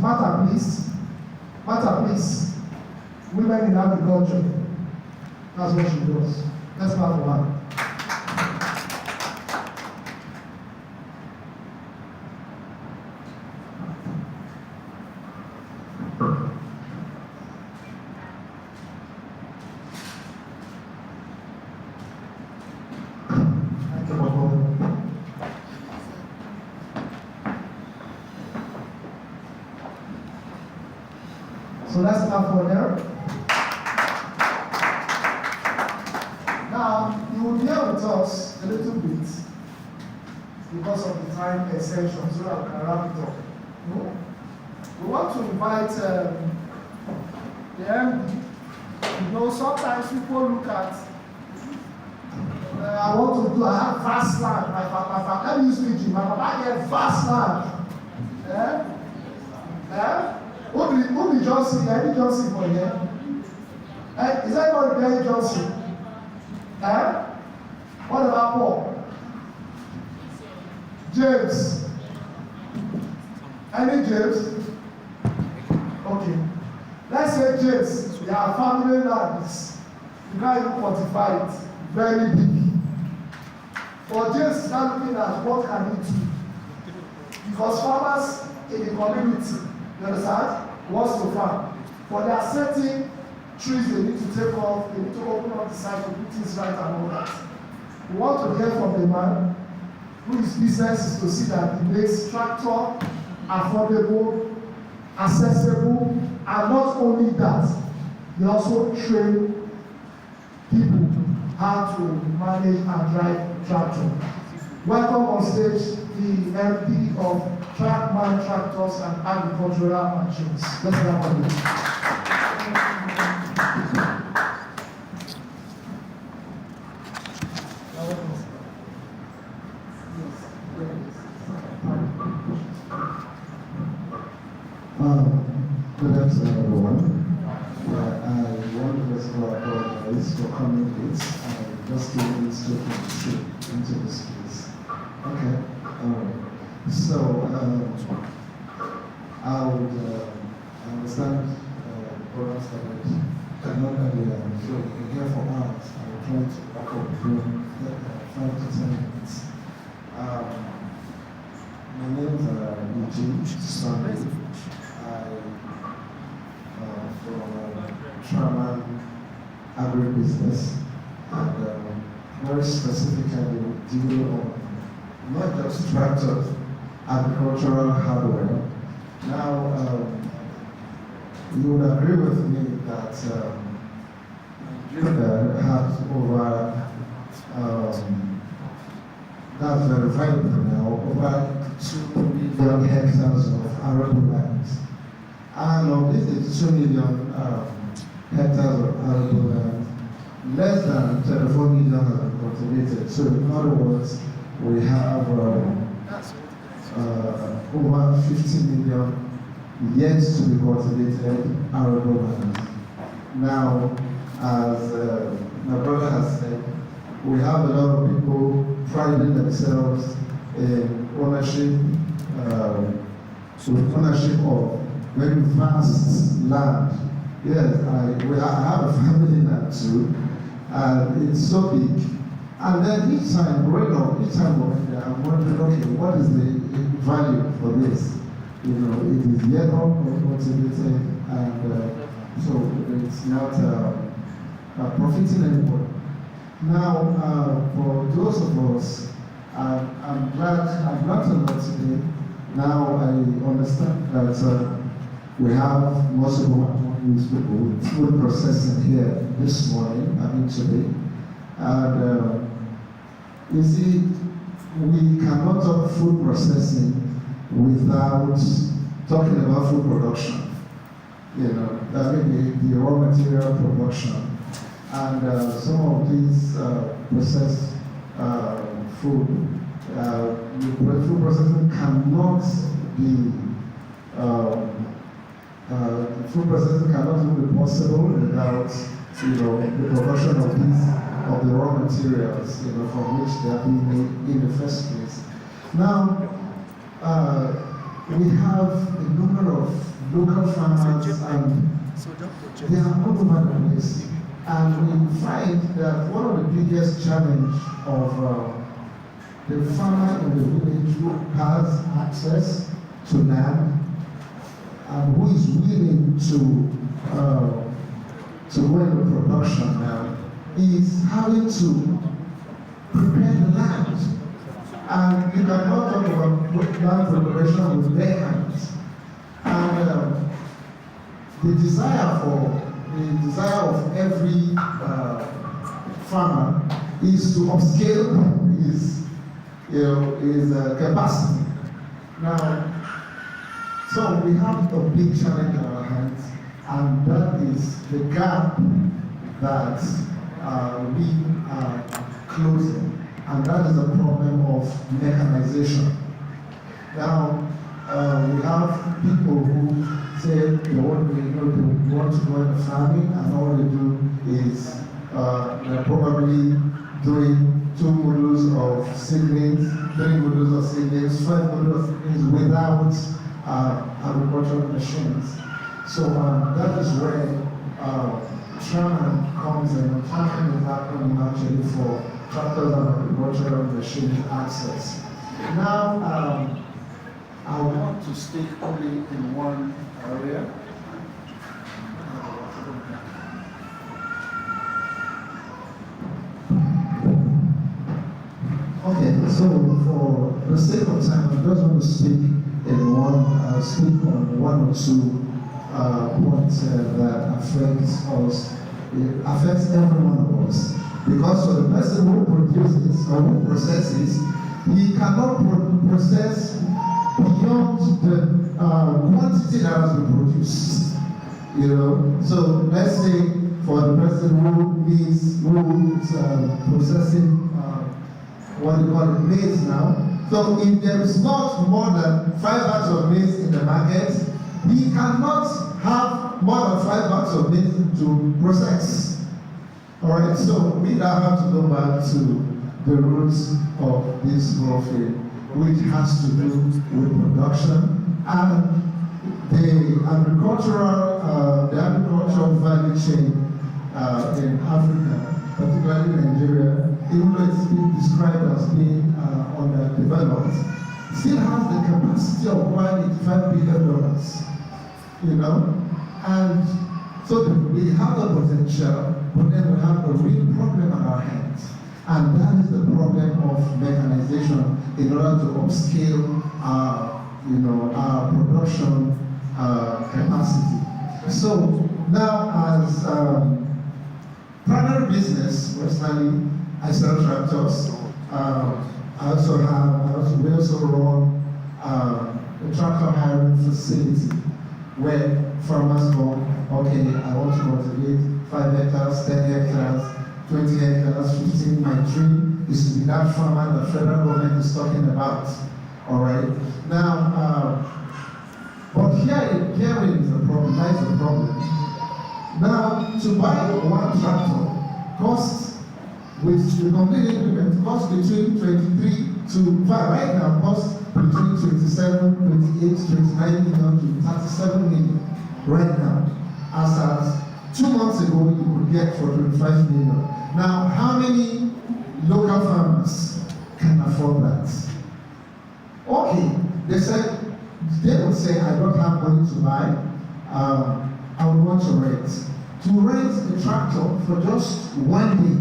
Matter, please. Matter, please. Women in agriculture. That's what she does. Let's clap for her. So let's clap for her. Now, you will bear with us a little bit because of the time extension, so that we can wrap it up. No? We want to invite the MD. You know, sometimes people look at, I want to do, I have vast land. My papa, let me use speaking. My papa get vast land. Who be Johnson? Any Johnson for here? Is anybody Benny Johnson? What about Paul? James? Any James? Okay. Let's say James, you have family lands. You can't even quantify it. Very big. For James is now looking at what can he do. Because farmers in the community, you understand, wants to farm. But there are certain trees they need to take off, they need to open up the site to put things right and all that. We want to hear from the man whose business is to see that he makes tractor affordable, accessible, and not only that, he also train people how to manage and drive tractor. Welcome on stage the MD of Trackman Tractors and Agricultural Machines. Let's have a look. Good afternoon, everyone. I want to first of all apologize for coming late. I just came into this place. Okay, alright. So, I would understand programs that not earlier, so we can hear from us. I will try to wrap up between 5 to 10 minutes. My name is Eugene Sunday. From Trackman Agribusiness, and very specifically deal on not just tractors, agricultural hardware. Now, you would agree with me that Nigeria has over, that's verified now, over 2 million hectares of arable lands. And of this 2 million hectares of arable land, less than 34 million are cultivated. So in other words, we have over 50 million yet to be cultivated arable land. Now, as my brother has said, we have a lot of people priding themselves in ownership, with ownership of very vast land. Yes, I have a family land too, and it's so big. And then each time, growing up, I'm wondering, okay, what is the value for this? You know, it is yet uncultivated, and so it's not profiting anymore. Now, for those of us, I'm glad to know today. Now I understand that we have most of these people food processing here this morning, today. And you see, we cannot talk food processing without talking about food production. You know, that may be the raw material production. And some of these processed food, food processing cannot be food processing cannot be possible without, the production of the raw materials, from which they are being made in the first place. Now, we have a number of local farmers, and they are all over the place. And we find that one of the biggest challenge of the farmer in the village who has access to land and who is willing to go into production now is having to prepare the land. And you cannot talk about land preparation with bare hands. And the desire of every farmer is to upscale is capacity. Now, so we have a big challenge in our hands, and that is the gap that we are closing, and that is the problem of mechanization. Now, we have people who say they want to go into farming, and all they do is they're probably doing 2 modules of seedlings, 3 modules of seedlings, 5 modules of seedlings without agricultural machines. So that is where Sherman comes in. Sherman is happening actually for tractors and agricultural machine access. Now, I want to speak only in one area. Okay, so for the sake of time, I just want to speak on 1 or 2 points that affects us. It affects every one of us. Because for the person who produces or who processes, he cannot process beyond the quantity that has been produced. So let's say for the person who is processing what do you call it, maize now. So if there is not more than 5 bags of maize in the market, he cannot have more than 5 bags of maize to process. Alright, so we now have to go back to the roots of this warfare, which has to do with production and the agricultural value chain in Africa, particularly Nigeria, even though it's been described as being underdeveloped, still has the capacity of buying $85 billion, and so we have the potential, but then we have a real problem on our hands, and that is the problem of mechanization in order to upscale our production capacity. So now, as primary business, personally, I sell tractors. We also run a tractor hiring facility where farmers go, okay, I want to cultivate 5 hectares, 10 hectares, 20 hectares, 15. My dream is to be that farmer the federal government is talking about. All right. Now, but herein is the problem. Lies the problem. Now, to buy 1 tractor costs, with the complete implement, costs between 23 to 5 right now, costs between 27, 28, 29 million to 37 million right now. As 2 months ago, you could get for 25 million. Now, how many local farmers can afford that? Okay, they would say, I don't have money to buy, I would want to rent. To rent a tractor for just 1 day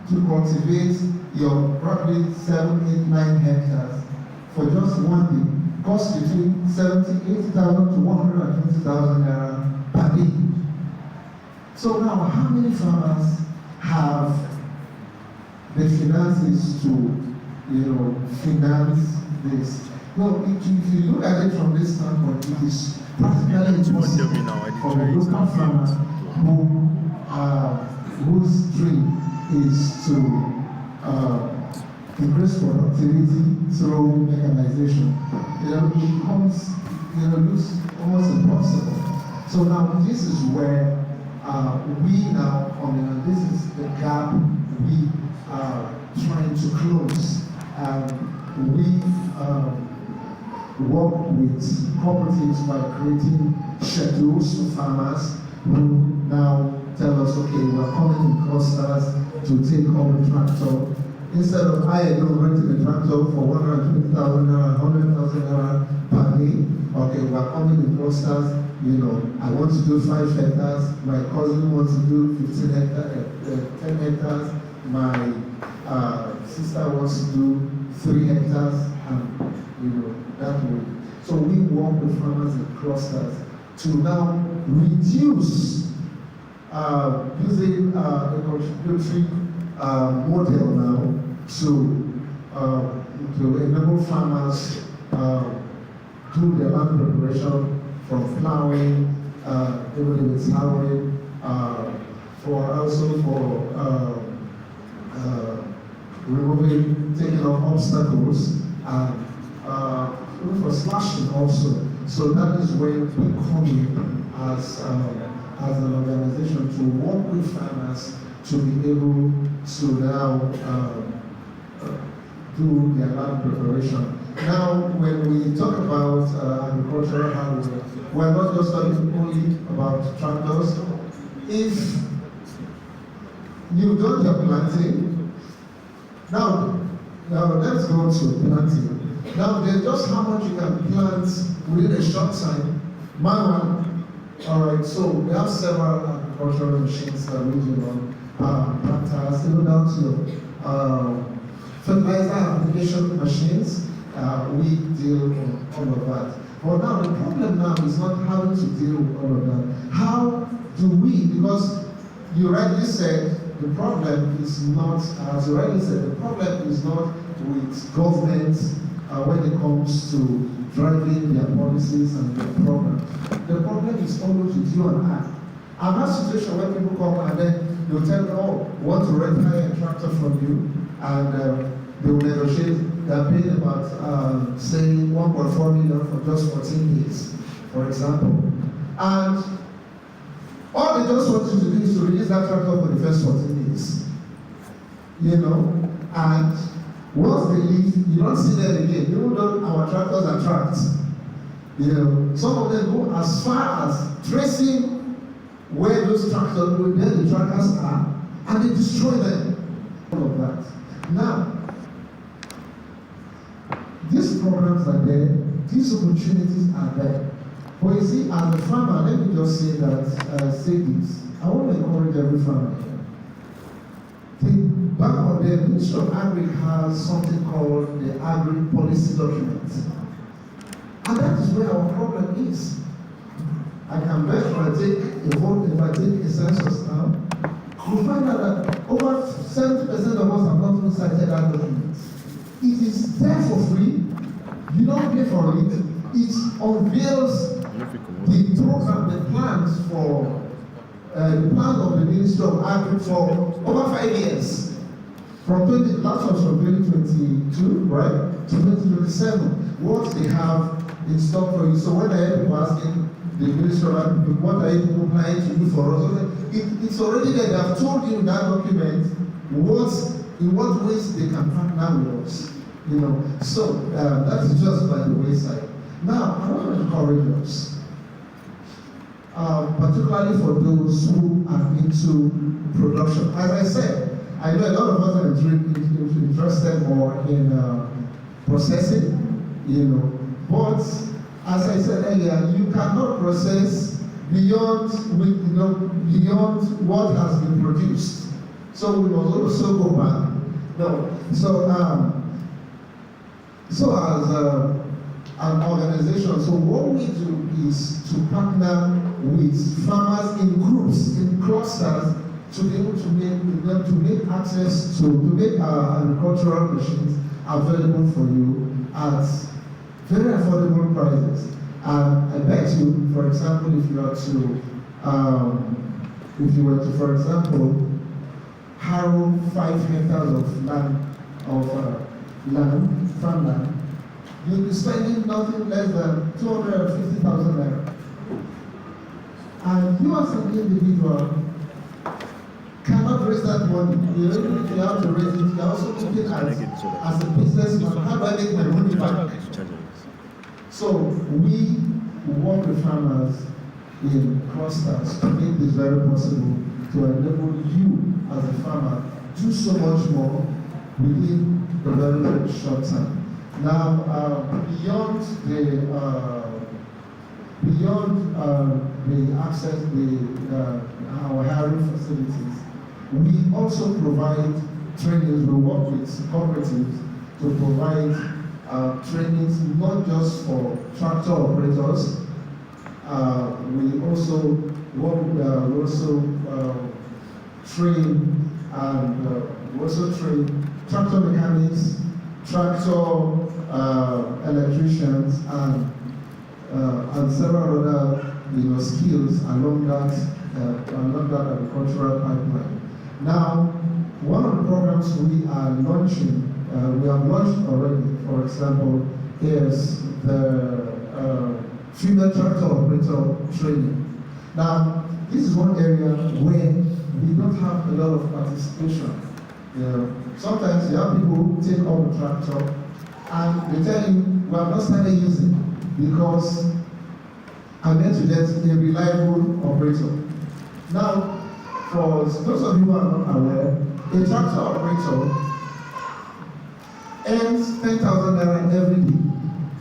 to cultivate your probably 7, 8, 9 hectares for just 1 day costs between 70,000, 80,000 to 120,000 naira per day. So now, how many farmers have the finances to, finance this? No, if you look at it from this standpoint, it is practically impossible for a local farmer whose dream is to increase productivity through mechanization. It becomes, looks almost impossible. So now this is where we now come in, and this is the gap we are trying to close. We work with cooperatives by creating schedules for farmers who now tell us, okay, we're coming in clusters to take over the tractor. Instead of renting a tractor for 120,000 naira, 100,000 naira per day, okay, we're coming in clusters. I want to do 5 hectares, my cousin wants to do 15 hectares, 10 hectares, my sister wants to do 3 hectares, and that way. So we work with farmers in clusters to now reduce using a contributory model now to to enable farmers do their land preparation from plowing, even if it's harrowing, for removing, taking off obstacles, and even for slashing also. So that is where we come in as an organization to work with farmers to be able to now do their land preparation. Now, when we talk about agricultural hardware, we're not just talking only about tractors. If you've done your planting, now let's go to planting. Now, there's just how much you can plant within a short time. Manual. All right, so we have several agricultural machines that we do on planters, even down to fertilizer application machines. We deal on all of that. But now the problem now is not having to deal with all of that. How do we, because you rightly said the problem is not, as you rightly said, the problem is not with government when it comes to driving their policies and their programs. The problem is always with you and I. I've had situations where people come and then they'll tell me, oh, want to rent a tractor from you, and they will negotiate. They're paying about, say, 1.4 million for just 14 days, for example. And all they just want you to do is to release that tractor for the first 14 days. You know? And once they leave, you don't see them again. Even though our tractors are tracked, you know, some of them go as far as tracing where those tractors, where the trackers are, and they destroy them. All of that. Now, these programs are there, these opportunities are there. But you see, as a farmer, let me just say that, say this. I want to encourage every farmer here. Back on the Ministry of Agri has something called the Agri Policy Document. And that is where our problem is. I can bet if I take a vote, if I take a census now, you find out that over 70% of us have not even cited that document. It is there for free. You don't pay for it. It unveils the program, the plans for the plan of the Ministry of Agri for over 5 years. From last was from 2022, right, to 2027. What they have in store for you. So when I hear people asking the Ministry of Agri, what are you people planning to do for us? It's already there. They have told you in that document in what ways they can partner with us. You know, so that is just by the wayside. Now, I want to encourage us, particularly for those who are into production. As I said, I know a lot of us are interested more in processing, you know, but as I said earlier, you cannot process beyond what has been produced. So we must also go back. No, so as an organization, so what we do is to partner with farmers in groups, in clusters, to be able to make access to make agricultural machines available for you at very affordable prices. I bet you, for example, if you were to, for example, harrow 5 hectares of farmland, you'll be spending nothing less than 250,000 naira. And you as an individual cannot raise that money. You have to raise it. You're also looking at as a businessman, how do I make my money back? So we work with farmers in clusters to make this very possible, to enable you as a farmer do so much more within the very, very short time. Now, beyond the access, our hiring facilities, we also provide trainings. We work with cooperatives to provide trainings not just for tractor operators. We also train tractor mechanics, tractor electricians and several other skills along that agricultural pipeline. Now, one of the programs we are launching, we have launched already, for example, is the female tractor operator training. Now, this is one area where we don't have a lot of participation. Sometimes you have people who take on the tractor and they tell you, we have not started using it because I'm going to get a reliable operator. Now, for those of you who are not aware, a tractor operator earns 10,000 naira every day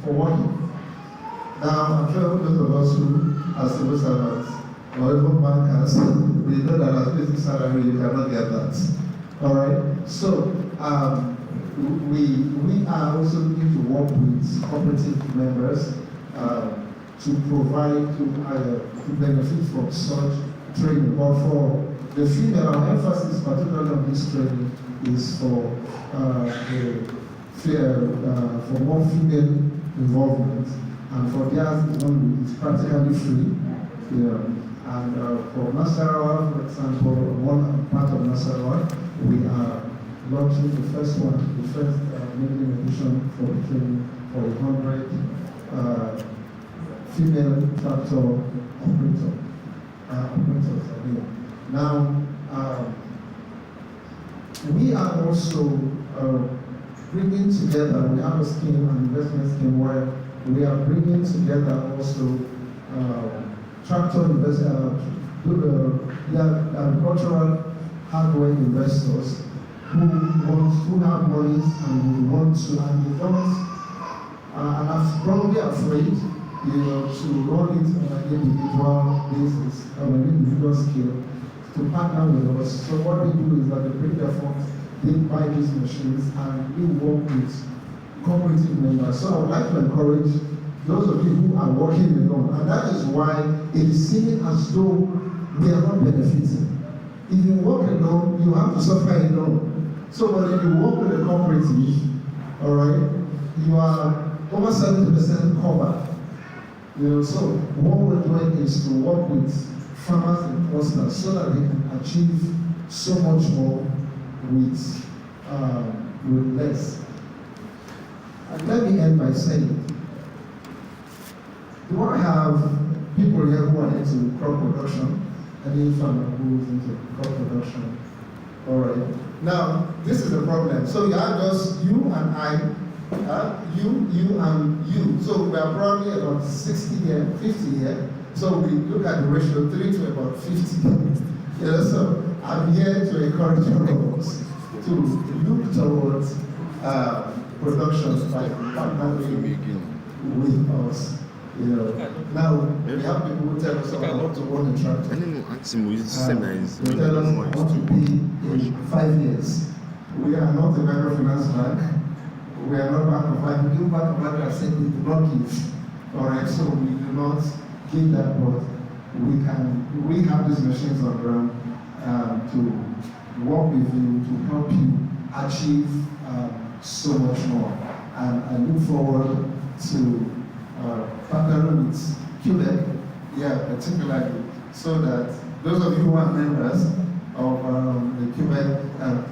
for working. Now, I'm sure those of us who are civil servants or even bankers, we know that as basic salary, you cannot get that. All right? So, we are also looking to work with cooperative members to provide, to benefit from such training. But for the female, our emphasis, particularly on this training, is for more female involvement. And for theirs, it's practically free. And for Nasarawa, for example, one part of Nasarawa, we are launching the first maiden edition for the training for 100 female tractor operators. Now, we are also bringing together, we have a scheme, an investment scheme where we are bringing together also tractor investors, agricultural hardware investors who have monies and want to, and they don't, and are probably afraid, to run it on an individual basis, on an individual scale, to partner with us. So what we do is that they bring their funds, they buy these machines, and we work with cooperative members. So I would like to encourage those of you who are working alone, and that is why it is seeming as though we are not benefiting. If you work alone, you have to suffer alone. So, but if you work with a cooperative, all right, you are over 70% covered. So what we're doing is to work with farmers and clusters so that they can achieve so much more with less. And let me end by saying, do I have people here who are into crop production? Any farmer who is into crop production? All right. Now, this is the problem. So you are just you and I, you and you. So we are probably about 60 here, 50 here. So we look at the ratio 3 to about 50. So I'm here to encourage all of us to look towards production by partnering with us. Now we have people who tell us I want to own a tractor. They tell us I want to be in 5 years. We are not a microfinance bank. We are not Bank of Bank. We give Bank of Bank and say we do not give. All right, so we do not give that, but we have these machines on ground to work with you, to help you achieve so much more. And I look forward to partnering with QUEBEC, particularly, so that those of you who are members of the QUEBEC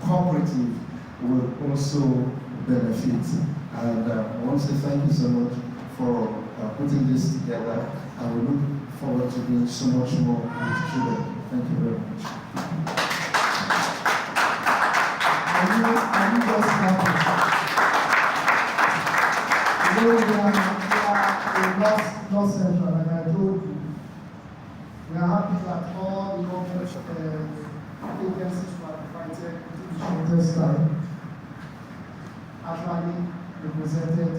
cooperative will also benefit. And I want to say thank you so much for putting this together, and we look forward to doing so much more with QUEBEC. Thank you very much. Are you just happy? North Central, like I told you, we are happy that all the government agencies who are invited to the shortest time actually represented